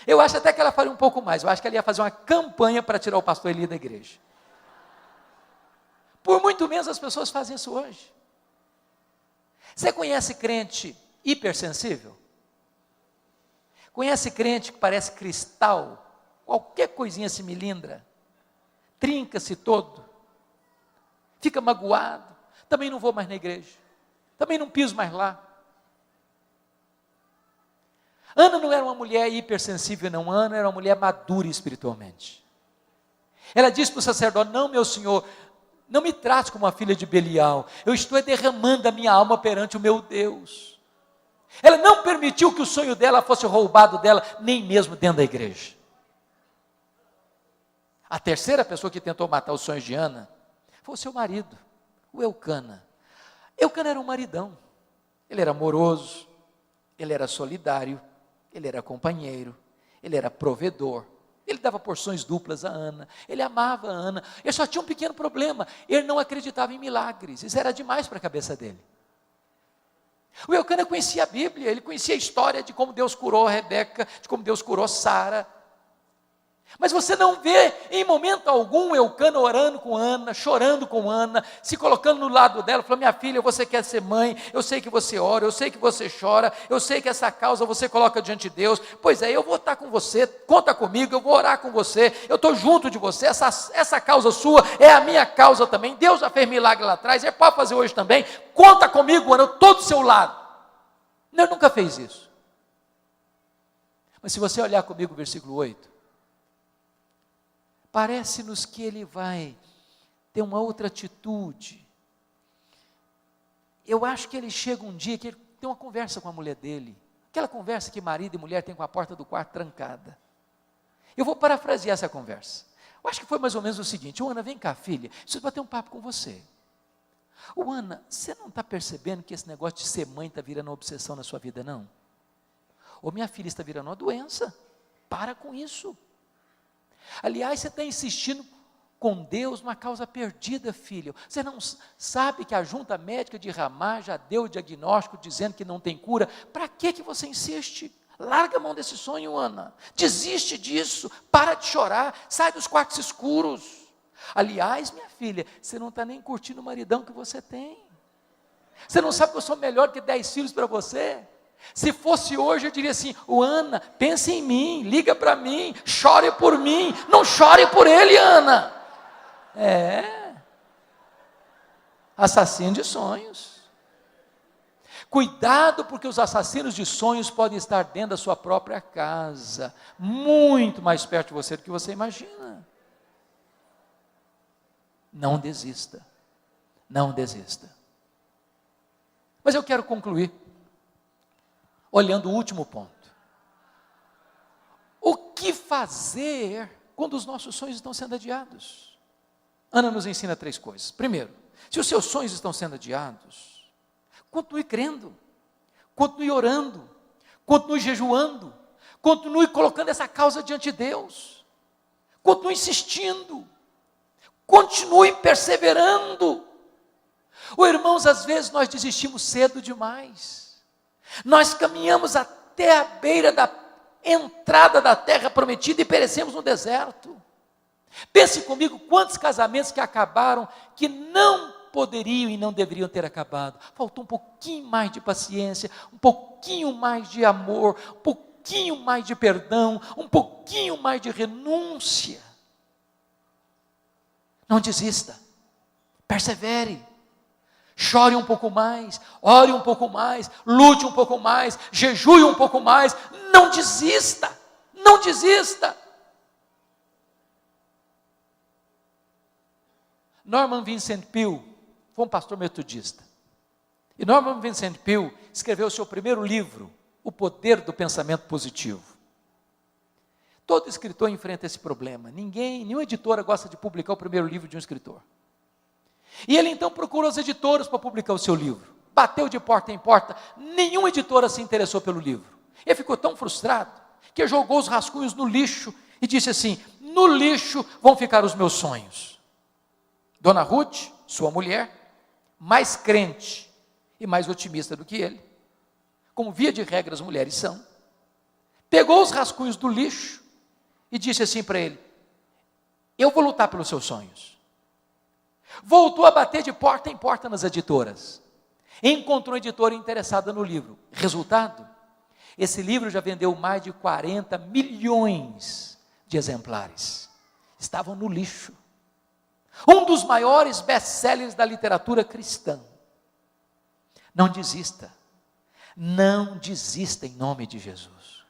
Eu acho até que ela faria um pouco mais, eu acho que ela ia fazer uma campanha para tirar o pastor Eli da igreja. Por muito menos as pessoas fazem isso hoje. Você conhece crente hipersensível? Conhece crente que parece cristal? Qualquer coisinha se milindra, trinca-se todo, fica magoado, também não vou mais na igreja, também não piso mais lá. Ana não era uma mulher hipersensível, não. Ana era uma mulher madura espiritualmente. Ela disse para o sacerdote: não, meu senhor, não me trate como uma filha de Belial, eu estou derramando a minha alma perante o meu Deus. Ela não permitiu que o sonho dela fosse roubado dela, nem mesmo dentro da igreja. A terceira pessoa que tentou matar os sonhos de Ana foi o seu marido, o Eucana. Eucana era um maridão, ele era amoroso, ele era solidário, ele era companheiro, ele era provedor. Ele dava porções duplas a Ana, ele amava a Ana. Ele só tinha um pequeno problema: ele não acreditava em milagres. Isso era demais para a cabeça dele. O Eucana conhecia a Bíblia, ele conhecia a história de como Deus curou a Rebeca, de como Deus curou Sara. Mas você não vê em momento algum Eucana orando com Ana, chorando com Ana, se colocando no lado dela, falando: minha filha, você quer ser mãe, eu sei que você ora, eu sei que você chora, eu sei que essa causa você coloca diante de Deus, pois é, eu vou estar com você, conta comigo, eu vou orar com você, eu estou junto de você, essa causa sua é a minha causa também, Deus já fez milagre lá atrás, é para fazer hoje também, conta comigo, Ana, eu estou do seu lado. Não, ele nunca fez isso. Mas se você olhar comigo o versículo 8, parece-nos que ele vai ter uma outra atitude. Eu acho que ele chega um dia que ele tem uma conversa com a mulher dele, aquela conversa que marido e mulher têm com a porta do quarto trancada. Eu vou parafrasear essa conversa. Eu acho que foi mais ou menos o seguinte: Ana, vem cá, filha, preciso bater um papo com você. Ana, você não está percebendo que esse negócio de ser mãe está virando uma obsessão na sua vida, não? Ou minha filha está virando uma doença? Para com isso. Aliás, você está insistindo com Deus numa causa perdida, filho. Você não sabe que a junta médica de Ramá já deu o diagnóstico dizendo que não tem cura? Para que você insiste? Larga a mão desse sonho, Ana. Desiste disso. Para de chorar. Sai dos quartos escuros. Aliás, minha filha, você não está nem curtindo o maridão que você tem. Você não sabe que eu sou melhor que 10 filhos para você? Se fosse hoje, eu diria assim: Ana, pense em mim, liga para mim, chore por mim, não chore por ele, Ana. Assassino de sonhos. Cuidado, porque os assassinos de sonhos podem estar dentro da sua própria casa, muito mais perto de você do que você imagina. Não desista, não desista. Mas eu quero concluir olhando o último ponto. O que fazer quando os nossos sonhos estão sendo adiados? Ana nos ensina 3 coisas. Primeiro, Se os seus sonhos estão sendo adiados, continue crendo, continue orando, continue jejuando, continue colocando essa causa diante de Deus, continue insistindo, continue perseverando. Irmãos, às vezes nós desistimos cedo demais, nós caminhamos até a beira da entrada da terra prometida e perecemos no deserto. Pense comigo, quantos casamentos que acabaram, que não poderiam e não deveriam ter acabado. Faltou um pouquinho mais de paciência, um pouquinho mais de amor, um pouquinho mais de perdão, um pouquinho mais de renúncia. Não desista, persevere, chore um pouco mais, ore um pouco mais, lute um pouco mais, jejue um pouco mais, não desista, não desista. Norman Vincent Peale foi um pastor metodista, e Norman Vincent Peale escreveu o seu primeiro livro, O Poder do Pensamento Positivo. Todo escritor enfrenta esse problema, nenhuma editora gosta de publicar o primeiro livro de um escritor. E ele então procurou as editoras para publicar o seu livro, bateu de porta em porta, nenhuma editora se interessou pelo livro. Ele ficou tão frustrado, que jogou os rascunhos no lixo, e disse assim: no lixo vão ficar os meus sonhos. Dona Ruth, sua mulher, mais crente e mais otimista do que ele, como via de regra as mulheres são, pegou os rascunhos do lixo e disse assim para ele: eu vou lutar pelos seus sonhos. Voltou a bater de porta em porta nas editoras, encontrou uma editora interessada no livro. Resultado, esse livro já vendeu mais de 40 milhões de exemplares, estavam no lixo. Um dos maiores best-sellers da literatura cristã. Não desista, não desista em nome de Jesus.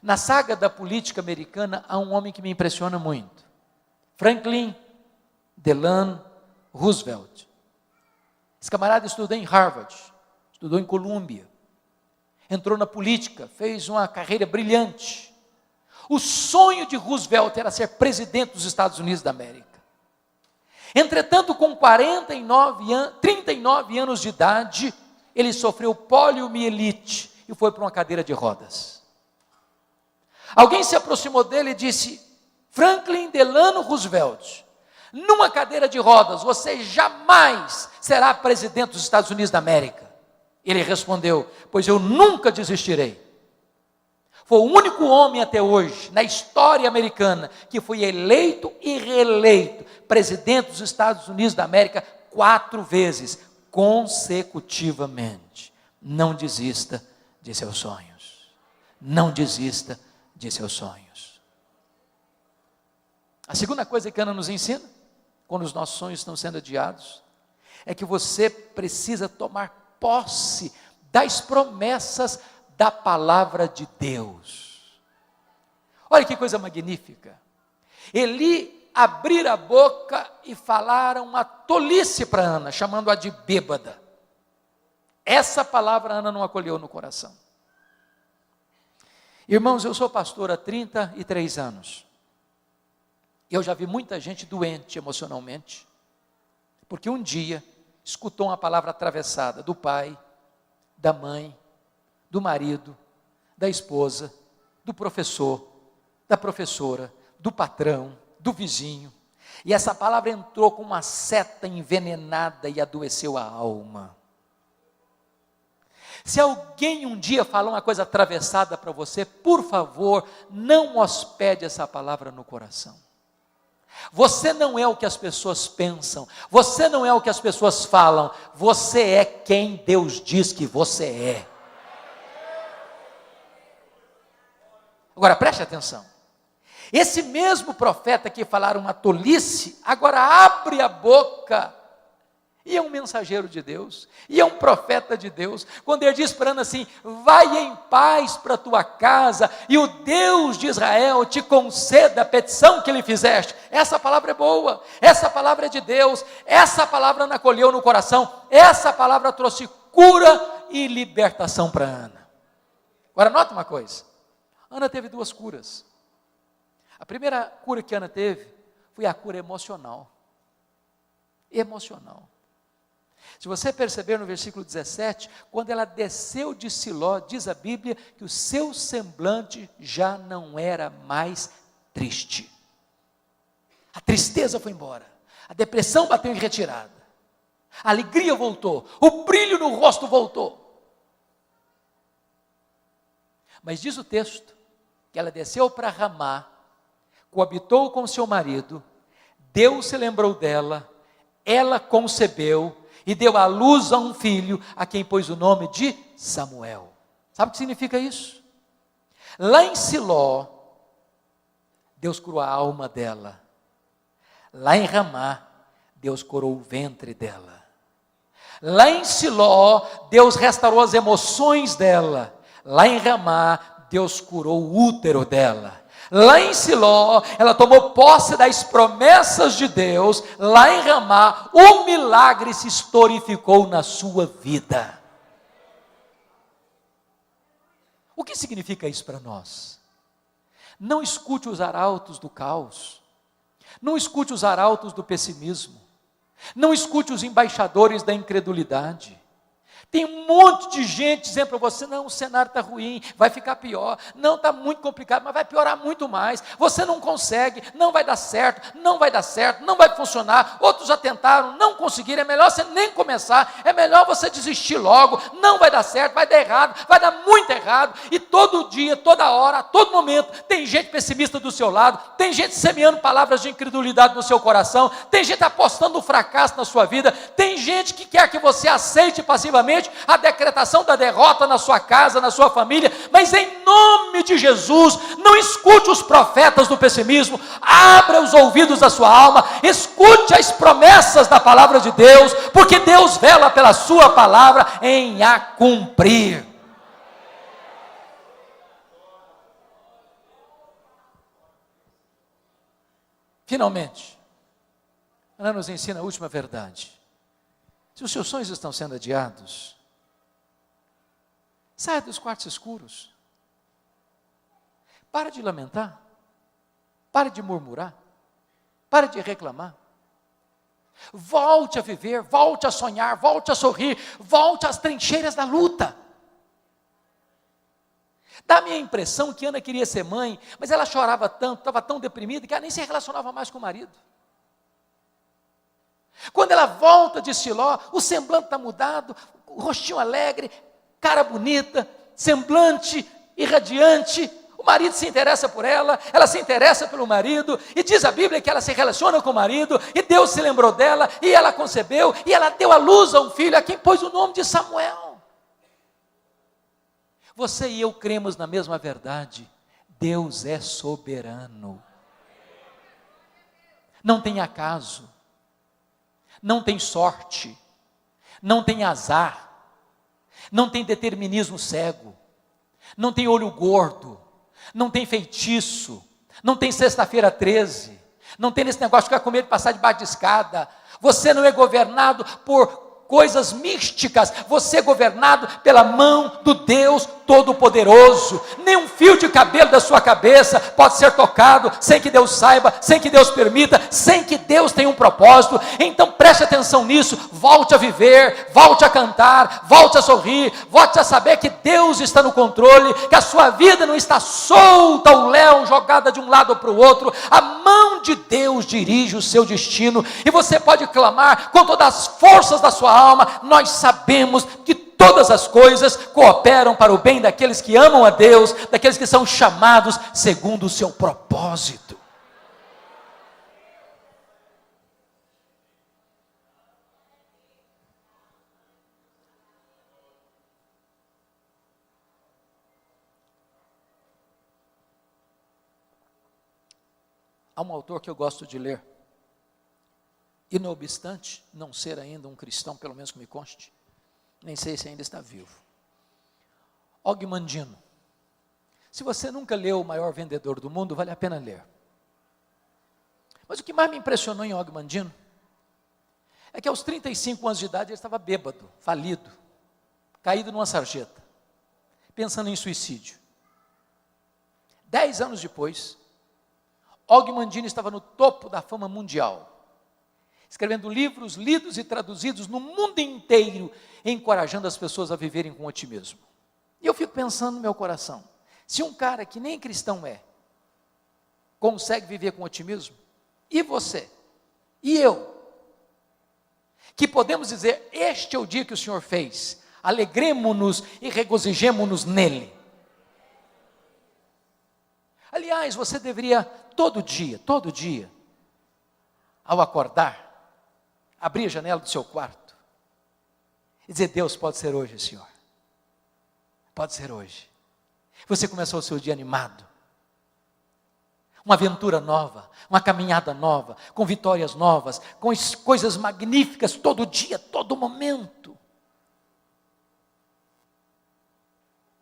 Na saga da política americana, há um homem que me impressiona muito, Franklin Delano Roosevelt. Esse camarada estudou em Harvard, estudou em Colômbia, entrou na política, fez uma carreira brilhante. O sonho de Roosevelt era ser presidente dos Estados Unidos da América. Entretanto, com 39 anos de idade, ele sofreu poliomielite e foi para uma cadeira de rodas. Alguém se aproximou dele e disse: Franklin Delano Roosevelt, numa cadeira de rodas, você jamais será presidente dos Estados Unidos da América. Ele respondeu: pois eu nunca desistirei. Foi o único homem até hoje, na história americana, que foi eleito e reeleito presidente dos Estados Unidos da América 4 vezes, consecutivamente. Não desista de seus sonhos. Não desista de seus sonhos. A segunda coisa que Ana nos ensina, quando os nossos sonhos estão sendo adiados, é que você precisa tomar posse das promessas da palavra de Deus. Olha que coisa magnífica. Eli abrir a boca e falar uma tolice para Ana, chamando-a de bêbada. Essa palavra Ana não acolheu no coração. Irmãos, eu sou pastor há 33 anos. Eu já vi muita gente doente emocionalmente, porque um dia escutou uma palavra atravessada do pai, da mãe, do marido, da esposa, do professor, da professora, do patrão, do vizinho. E essa palavra entrou com uma seta envenenada e adoeceu a alma. Se alguém um dia falar uma coisa atravessada para você, por favor, não hospede essa palavra no coração. Você não é o que as pessoas pensam, você não é o que as pessoas falam, você é quem Deus diz que você é. Agora preste atenção, esse mesmo profeta que falaram uma tolice, agora abre a boca, e é um mensageiro de Deus, e é um profeta de Deus, quando ele diz para Ana assim: vai em paz para a tua casa, e o Deus de Israel te conceda a petição que lhe fizeste. Essa palavra é boa, essa palavra é de Deus, essa palavra Ana acolheu no coração, essa palavra trouxe cura e libertação para Ana. Agora nota uma coisa, Ana teve 2 curas. A primeira cura que Ana teve foi a cura emocional. emocional. Se você perceber no versículo 17, quando ela desceu de Siló, diz a Bíblia que o seu semblante já não era mais triste. A tristeza foi embora, a depressão bateu em retirada, a alegria voltou, o brilho no rosto voltou. Mas diz o texto que ela desceu para Ramá, coabitou com seu marido, Deus se lembrou dela, ela concebeu e deu à luz a um filho, a quem pôs o nome de Samuel. Sabe o que significa isso? Lá em Siló, Deus curou a alma dela. Lá em Ramá, Deus curou o ventre dela. Lá em Siló, Deus restaurou as emoções dela. Lá em Ramá, Deus curou o útero dela. Lá em Siló, ela tomou posse das promessas de Deus. Lá em Ramá, o milagre se historificou na sua vida. O que significa isso para nós? Não escute os arautos do caos. Não escute os arautos do pessimismo. Não escute os embaixadores da incredulidade. Tem um monte de gente dizendo para você, não, o cenário está ruim, vai ficar pior, não, está muito complicado, mas vai piorar muito mais, você não consegue, não vai dar certo, não vai funcionar, outros já tentaram, não conseguiram, é melhor você nem começar, é melhor você desistir logo, não vai dar certo, vai dar errado, vai dar muito errado, e todo dia, toda hora, a todo momento, tem gente pessimista do seu lado, tem gente semeando palavras de incredulidade no seu coração, tem gente apostando no fracasso na sua vida, tem gente que quer que você aceite passivamente a decretação da derrota na sua casa, na sua família, mas em nome de Jesus, não escute os profetas do pessimismo, abra os ouvidos da sua alma, escute as promessas da palavra de Deus, porque Deus vela pela sua palavra em a cumprir. Finalmente, Ana nos ensina a última verdade. Se os seus sonhos estão sendo adiados, saia dos quartos escuros. Pare de lamentar. Pare de murmurar. Pare de reclamar. Volte a viver, volte a sonhar, volte a sorrir, volte às trincheiras da luta. Dá-me a impressão que Ana queria ser mãe, mas ela chorava tanto, estava tão deprimida, que ela nem se relacionava mais com o marido. Quando ela volta de Siló, o semblante está mudado, o rostinho alegre, cara bonita, semblante irradiante, o marido se interessa por ela se interessa pelo marido, e diz a Bíblia que ela se relaciona com o marido, e Deus se lembrou dela, e ela concebeu, e ela deu à luz a um filho, a quem pôs o nome de Samuel. Você e eu cremos na mesma verdade, Deus é soberano. Não tem acaso. Não tem sorte, não tem azar, não tem determinismo cego, não tem olho gordo, não tem feitiço, não tem sexta-feira 13, não tem esse negócio de ficar com medo de passar debaixo de escada. Você não é governado por coisas místicas, você é governado pela mão do Deus Todo-Poderoso. Nem um fio de cabelo da sua cabeça pode ser tocado sem que Deus saiba, sem que Deus permita, sem que Deus tenha um propósito. Então preste atenção nisso, volte a viver, volte a cantar, volte a sorrir, volte a saber que Deus está no controle, que a sua vida não está solta ao léu, jogada de um lado para o outro. A mão de Deus dirige o seu destino, e você pode clamar com todas as forças da sua alma: nós sabemos que todas as coisas cooperam para o bem daqueles que amam a Deus, daqueles que são chamados segundo o seu propósito. Há um autor que eu gosto de ler, e não obstante não ser ainda um cristão, pelo menos que me conste, nem sei se ainda está vivo, Og Mandino. Se você nunca leu O Maior Vendedor do Mundo, vale a pena ler. Mas o que mais me impressionou em Og Mandino é que aos 35 anos de idade ele estava bêbado, falido, caído numa sarjeta, pensando em suicídio. 10 anos depois, Og Mandino estava no topo da fama mundial, escrevendo livros lidos e traduzidos no mundo inteiro, encorajando as pessoas a viverem com otimismo. E eu fico pensando no meu coração, se um cara que nem cristão consegue viver com otimismo, e você? E eu? Que podemos dizer, este é o dia que o Senhor fez, alegremo-nos e regozijemo-nos nele. Aliás, você deveria todo dia, ao acordar, abrir a janela do seu quarto e dizer, Deus, pode ser hoje, Senhor. Pode ser hoje. Você começou o seu dia animado. Uma aventura nova, uma caminhada nova, com vitórias novas, com coisas magníficas todo dia, todo momento.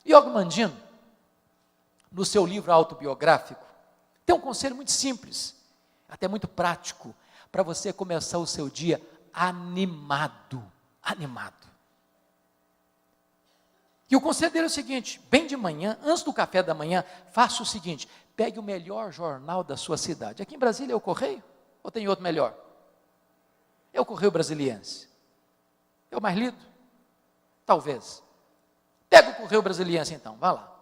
Og Mandino, no seu livro autobiográfico, tem um conselho muito simples, até muito prático, para você começar o seu dia animado. E o conselho dele é o seguinte, bem de manhã, antes do café da manhã, faça o seguinte, pegue o melhor jornal da sua cidade. Aqui em Brasília é o Correio? Ou tem outro melhor? É o Correio Brasiliense. É o mais lido? Talvez. Pega o Correio Brasiliense então, vá lá.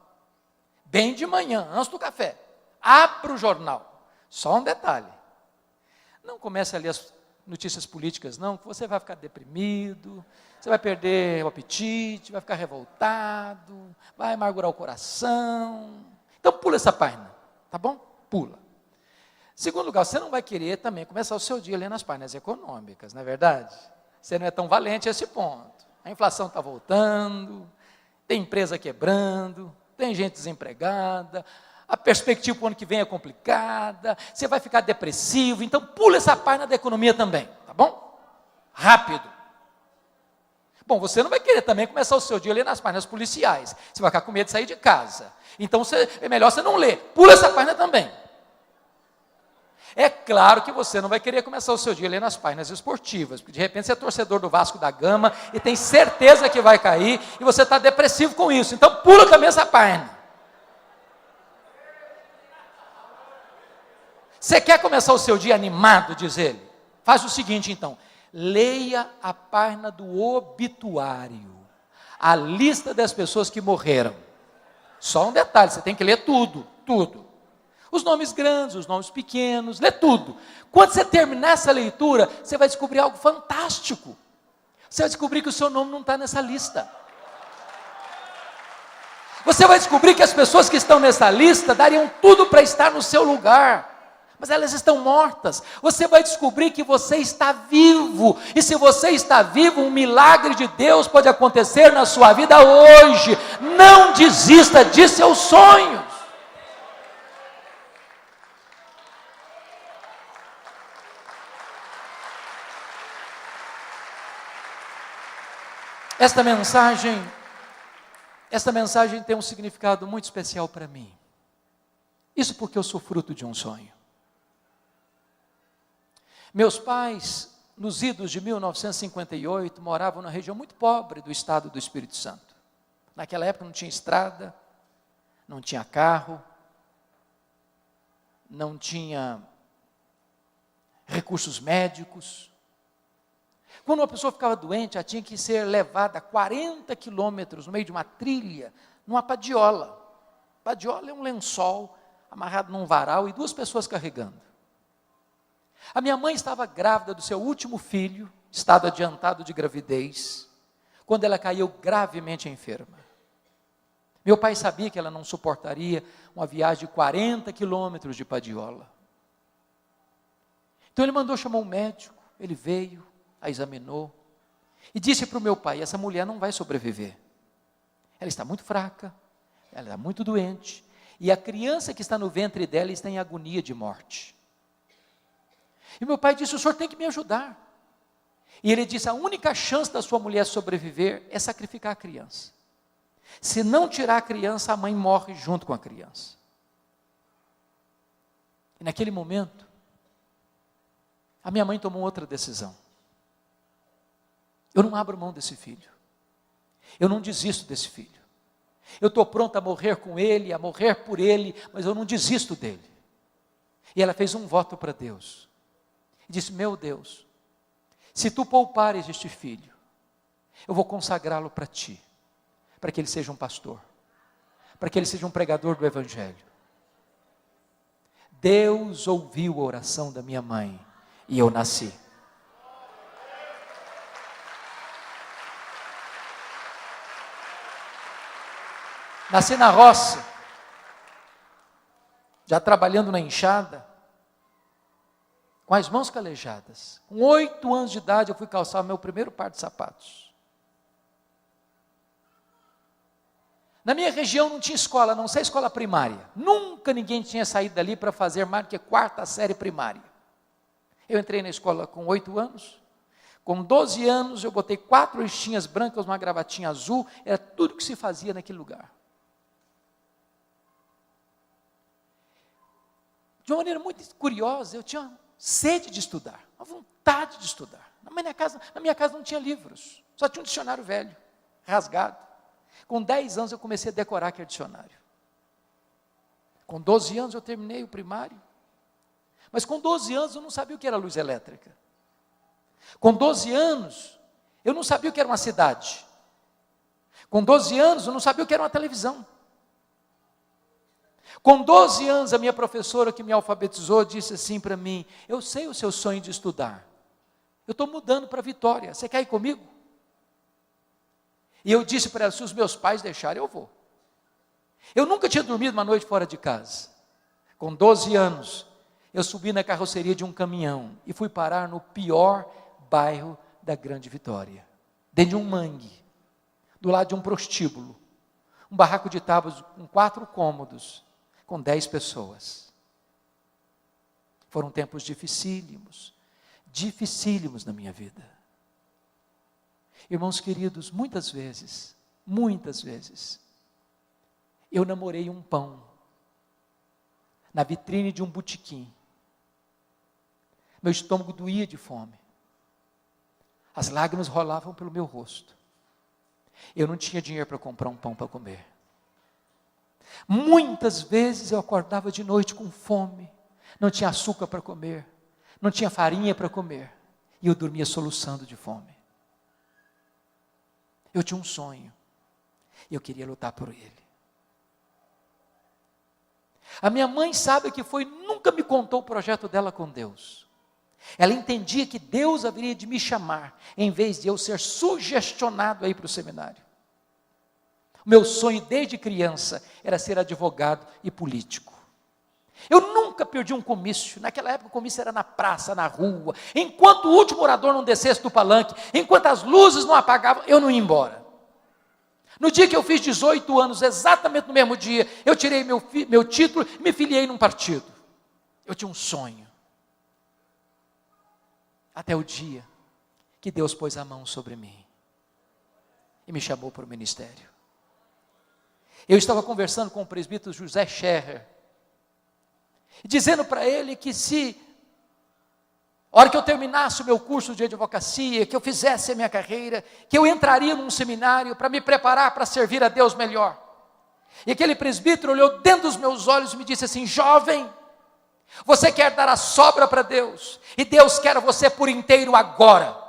Bem de manhã, antes do café, abra o jornal. Só um detalhe, não comece a ler as notícias políticas não, que você vai ficar deprimido, você vai perder o apetite, vai ficar revoltado, vai amargurar o coração. Então pula essa página, tá bom? Pula. Segundo lugar, você não vai querer também começar o seu dia lendo as páginas econômicas, não é verdade? Você não é tão valente a esse ponto. A inflação está voltando, tem empresa quebrando, tem gente desempregada, a perspectiva para o ano que vem é complicada, você vai ficar depressivo, então pula essa página da economia também, tá bom? Rápido. Bom, você não vai querer também começar o seu dia lendo as páginas policiais, você vai ficar com medo de sair de casa, então é melhor você não ler, pula essa página também. É claro que você não vai querer começar o seu dia lendo as páginas esportivas, porque de repente você é torcedor do Vasco da Gama e tem certeza que vai cair e você está depressivo com isso, então pula também essa página. Você quer começar o seu dia animado, diz ele? Faz o seguinte então, leia a página do obituário, a lista das pessoas que morreram. Só um detalhe, você tem que ler tudo. Os nomes grandes, os nomes pequenos, lê tudo. Quando você terminar essa leitura, você vai descobrir algo fantástico. Você vai descobrir que o seu nome não está nessa lista. Você vai descobrir que as pessoas que estão nessa lista dariam tudo para estar no seu lugar, mas elas estão mortas. Você vai descobrir que você está vivo, e se você está vivo, um milagre de Deus pode acontecer na sua vida hoje. Não desista de seus sonhos. Esta mensagem tem um significado muito especial para mim. Isso porque eu sou fruto de um sonho. Meus pais, nos idos de 1958, moravam numa região muito pobre do estado do Espírito Santo. Naquela época não tinha estrada, não tinha carro, não tinha recursos médicos. Quando uma pessoa ficava doente, ela tinha que ser levada 40 quilômetros no meio de uma trilha, numa padiola. Padiola é um lençol amarrado num varal e duas pessoas carregando. A minha mãe estava grávida do seu último filho, estado adiantado de gravidez, quando ela caiu gravemente enferma. Meu pai sabia que ela não suportaria uma viagem de 40 quilômetros de padiola. Então ele mandou chamar um médico, ele veio, a examinou e disse para o meu pai, essa mulher não vai sobreviver. Ela está muito fraca, ela está muito doente, e a criança que está no ventre dela está em agonia de morte. E meu pai disse, o senhor tem que me ajudar. E ele disse, a única chance da sua mulher sobreviver é sacrificar a criança. Se não tirar a criança, a mãe morre junto com a criança. E naquele momento, a minha mãe tomou outra decisão. Eu não abro mão desse filho. Eu não desisto desse filho. Eu estou pronto a morrer com ele, a morrer por ele, mas eu não desisto dele. E ela fez um voto para Deus. E disse, meu Deus, se tu poupares este filho, eu vou consagrá-lo para ti, para que ele seja um pastor, para que ele seja um pregador do Evangelho. Deus ouviu a oração da minha mãe e eu nasci. Nasci na roça, já trabalhando na enxada, com as mãos calejadas. Com 8 anos de idade eu fui calçar o meu primeiro par de sapatos. Na minha região não tinha escola, a não ser escola primária. Nunca ninguém tinha saído dali para fazer mais do que 4ª série primária. Eu entrei na escola com 8 anos. Com 12 anos eu botei 4 listinhas brancas, uma gravatinha azul. Era tudo que se fazia naquele lugar. De uma maneira muito curiosa, eu tinha sede de estudar, uma vontade de estudar. Na minha casa não tinha livros, só tinha um dicionário velho, rasgado. Com 10 anos eu comecei a decorar aquele dicionário. Com 12 anos eu terminei o primário. Mas com 12 anos eu não sabia o que era luz elétrica. Com 12 anos eu não sabia o que era uma cidade. Com 12 anos eu não sabia o que era uma televisão. Com 12 anos, a minha professora que me alfabetizou disse assim para mim: eu sei o seu sonho de estudar, eu estou mudando para Vitória, você quer ir comigo? E eu disse para ela: se os meus pais deixarem, eu vou. Eu nunca tinha dormido uma noite fora de casa. Com 12 anos, eu subi na carroceria de um caminhão e fui parar no pior bairro da Grande Vitória, dentro de um mangue, do lado de um prostíbulo, um barraco de tábuas com 4 cômodos, com 10 pessoas. Foram tempos dificílimos na minha vida. Irmãos queridos, muitas vezes, eu namorei um pão na vitrine de um botequim. Meu estômago doía de fome. As lágrimas rolavam pelo meu rosto. Eu não tinha dinheiro para comprar um pão para comer. Muitas vezes eu acordava de noite com fome, não tinha açúcar para comer, não tinha farinha para comer, e eu dormia soluçando de fome. Eu tinha um sonho, e eu queria lutar por ele. A minha mãe sabe que nunca me contou o projeto dela com Deus. Ela entendia que Deus haveria de me chamar, em vez de eu ser sugestionado a ir para o seminário. Meu sonho desde criança era ser advogado e político. Eu nunca perdi um comício. Naquela época o comício era na praça, na rua. Enquanto o último orador não descesse do palanque, enquanto as luzes não apagavam, eu não ia embora. No dia que eu fiz 18 anos, exatamente no mesmo dia, eu tirei meu título e me filiei num partido. Eu tinha um sonho. Até o dia que Deus pôs a mão sobre mim e me chamou para o ministério. Eu estava conversando com o presbítero José Scherrer, dizendo para ele que a hora que eu terminasse o meu curso de advocacia, que eu fizesse a minha carreira, que eu entraria num seminário para me preparar para servir a Deus melhor. E aquele presbítero olhou dentro dos meus olhos e me disse assim: jovem, você quer dar a sobra para Deus, e Deus quer você por inteiro agora.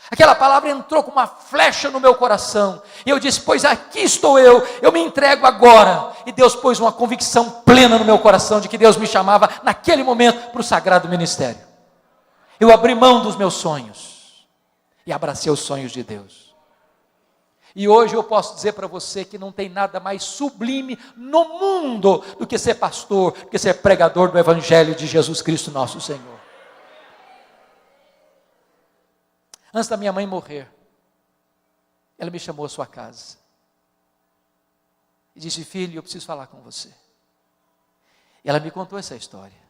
Aquela palavra entrou com uma flecha no meu coração, e eu disse: pois aqui estou eu me entrego agora. E Deus pôs uma convicção plena no meu coração, de que Deus me chamava naquele momento para o sagrado ministério. Eu abri mão dos meus sonhos, e abracei os sonhos de Deus. E hoje eu posso dizer para você que não tem nada mais sublime no mundo do que ser pastor, do que ser pregador do Evangelho de Jesus Cristo nosso Senhor. Antes da minha mãe morrer, ela me chamou à sua casa e disse: filho, eu preciso falar com você. E ela me contou essa história,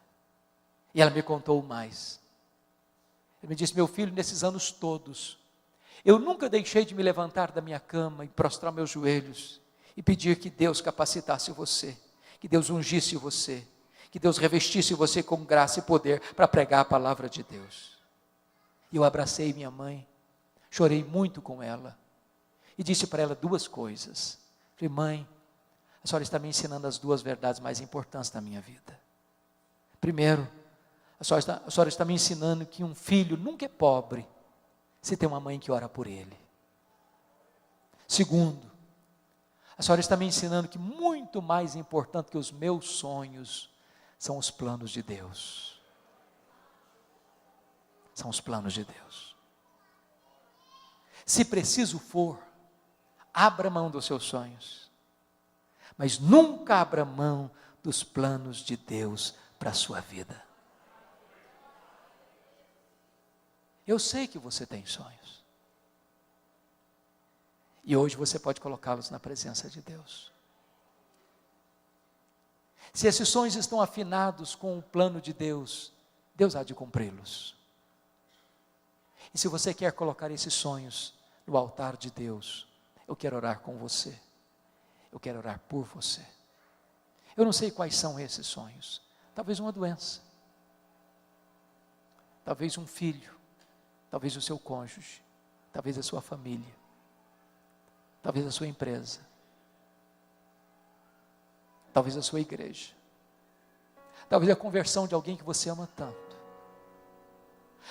e ela me contou mais. Ela me disse: meu filho, nesses anos todos, eu nunca deixei de me levantar da minha cama e prostrar meus joelhos e pedir que Deus capacitasse você, que Deus ungisse você, que Deus revestisse você com graça e poder para pregar a palavra de Deus. E eu abracei minha mãe, chorei muito com ela, e disse para ela 2 coisas. Falei: mãe, a senhora está me ensinando as 2 verdades mais importantes da minha vida. Primeiro, a senhora está me ensinando que um filho nunca é pobre, se tem uma mãe que ora por ele. Segundo, a senhora está me ensinando que muito mais importante que os meus sonhos são os planos de Deus. São os planos de Deus. Se preciso for, abra mão dos seus sonhos, mas nunca abra mão dos planos de Deus para a sua vida. Eu sei que você tem sonhos, e hoje você pode colocá-los na presença de Deus. Se esses sonhos estão afinados com o plano de Deus, Deus há de cumpri-los. E se você quer colocar esses sonhos no altar de Deus, eu quero orar com você, eu quero orar por você. Eu não sei quais são esses sonhos, talvez uma doença, talvez um filho, talvez o seu cônjuge, talvez a sua família, talvez a sua empresa, talvez a sua igreja, talvez a conversão de alguém que você ama tanto.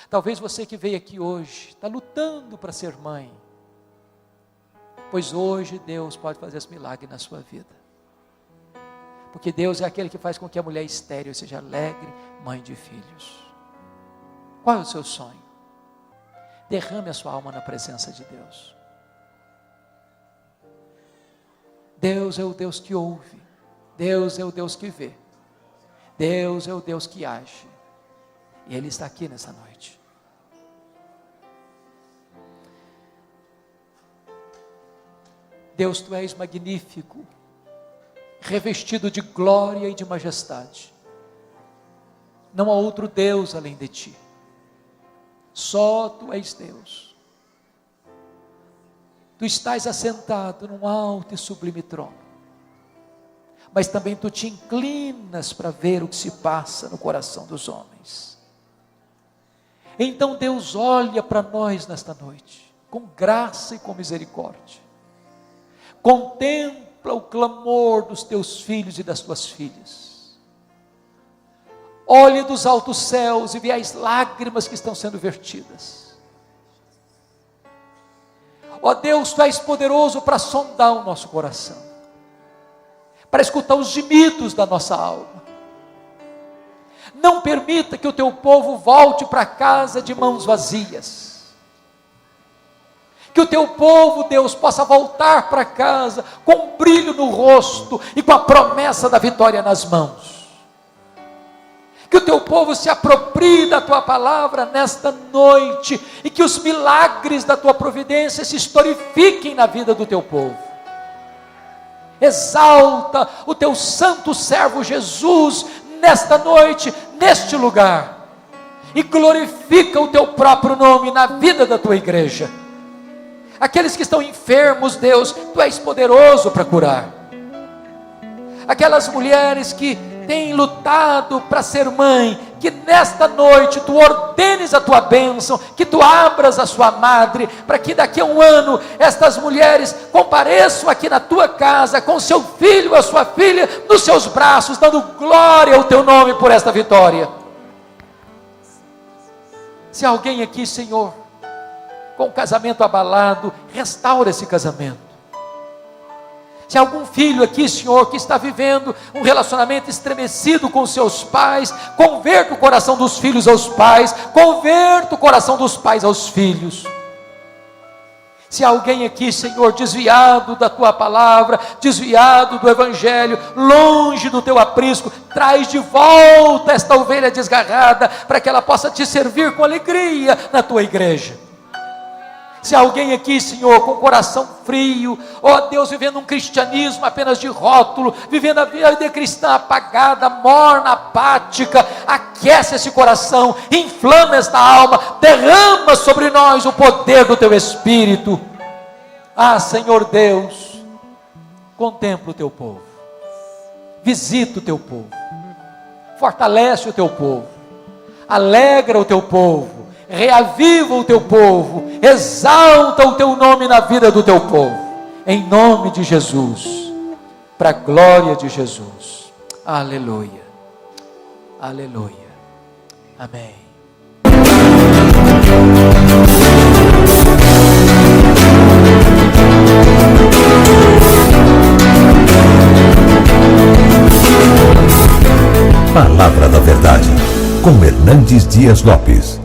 Talvez você que veio aqui hoje, está lutando para ser mãe, pois hoje Deus pode fazer esse milagre na sua vida, porque Deus é aquele que faz com que a mulher estéril seja alegre, mãe de filhos. Qual é o seu sonho? Derrame a sua alma na presença de Deus. Deus é o Deus que ouve, Deus é o Deus que vê, Deus é o Deus que age, e Ele está aqui nessa noite. Deus, Tu és magnífico, revestido de glória e de majestade. Não há outro Deus além de Ti. Só Tu és Deus. Tu estás assentado num alto e sublime trono, mas também Tu te inclinas para ver o que se passa no coração dos homens. Então Deus olha para nós nesta noite, com graça e com misericórdia, contempla o clamor dos Teus filhos e das Tuas filhas, olhe dos altos céus e vê as lágrimas que estão sendo vertidas. Ó Deus, Tu és poderoso para sondar o nosso coração, para escutar os gemidos da nossa alma. Não permita que o Teu povo volte para casa de mãos vazias. Que o Teu povo, Deus, possa voltar para casa com um brilho no rosto e com a promessa da vitória nas mãos. Que o Teu povo se aproprie da Tua palavra nesta noite e que os milagres da Tua providência se historifiquem na vida do Teu povo. Exalta o Teu santo servo Jesus nesta noite, neste lugar, e glorifica o Teu próprio nome na vida da Tua igreja. Aqueles que estão enfermos, Deus, Tu és poderoso para curar. Aquelas mulheres que têm lutado para ser mãe, que nesta noite Tu ordenes a Tua bênção, que Tu abras a sua madre, para que daqui a um ano, estas mulheres compareçam aqui na Tua casa, com seu filho, a sua filha, nos seus braços, dando glória ao Teu nome por esta vitória. Se alguém aqui, Senhor, com o casamento abalado, restaura esse casamento. Se algum filho aqui, Senhor, que está vivendo um relacionamento estremecido com seus pais, converta o coração dos filhos aos pais, converta o coração dos pais aos filhos. Se alguém aqui, Senhor, desviado da Tua palavra, desviado do Evangelho, longe do Teu aprisco, traz de volta esta ovelha desgarrada, para que ela possa Te servir com alegria na Tua igreja. Se alguém aqui, Senhor, com o coração frio, ó Deus, vivendo um cristianismo apenas de rótulo, vivendo a vida cristã apagada, morna, apática, aquece esse coração, inflama esta alma, derrama sobre nós o poder do Teu Espírito. Ah, Senhor Deus, contempla o Teu povo, visita o Teu povo, fortalece o Teu povo, alegra o Teu povo, reaviva o Teu povo, exalta o Teu nome na vida do Teu povo, em nome de Jesus, para a glória de Jesus. Aleluia, aleluia, amém. Palavra da Verdade, com Hernandes Dias Lopes.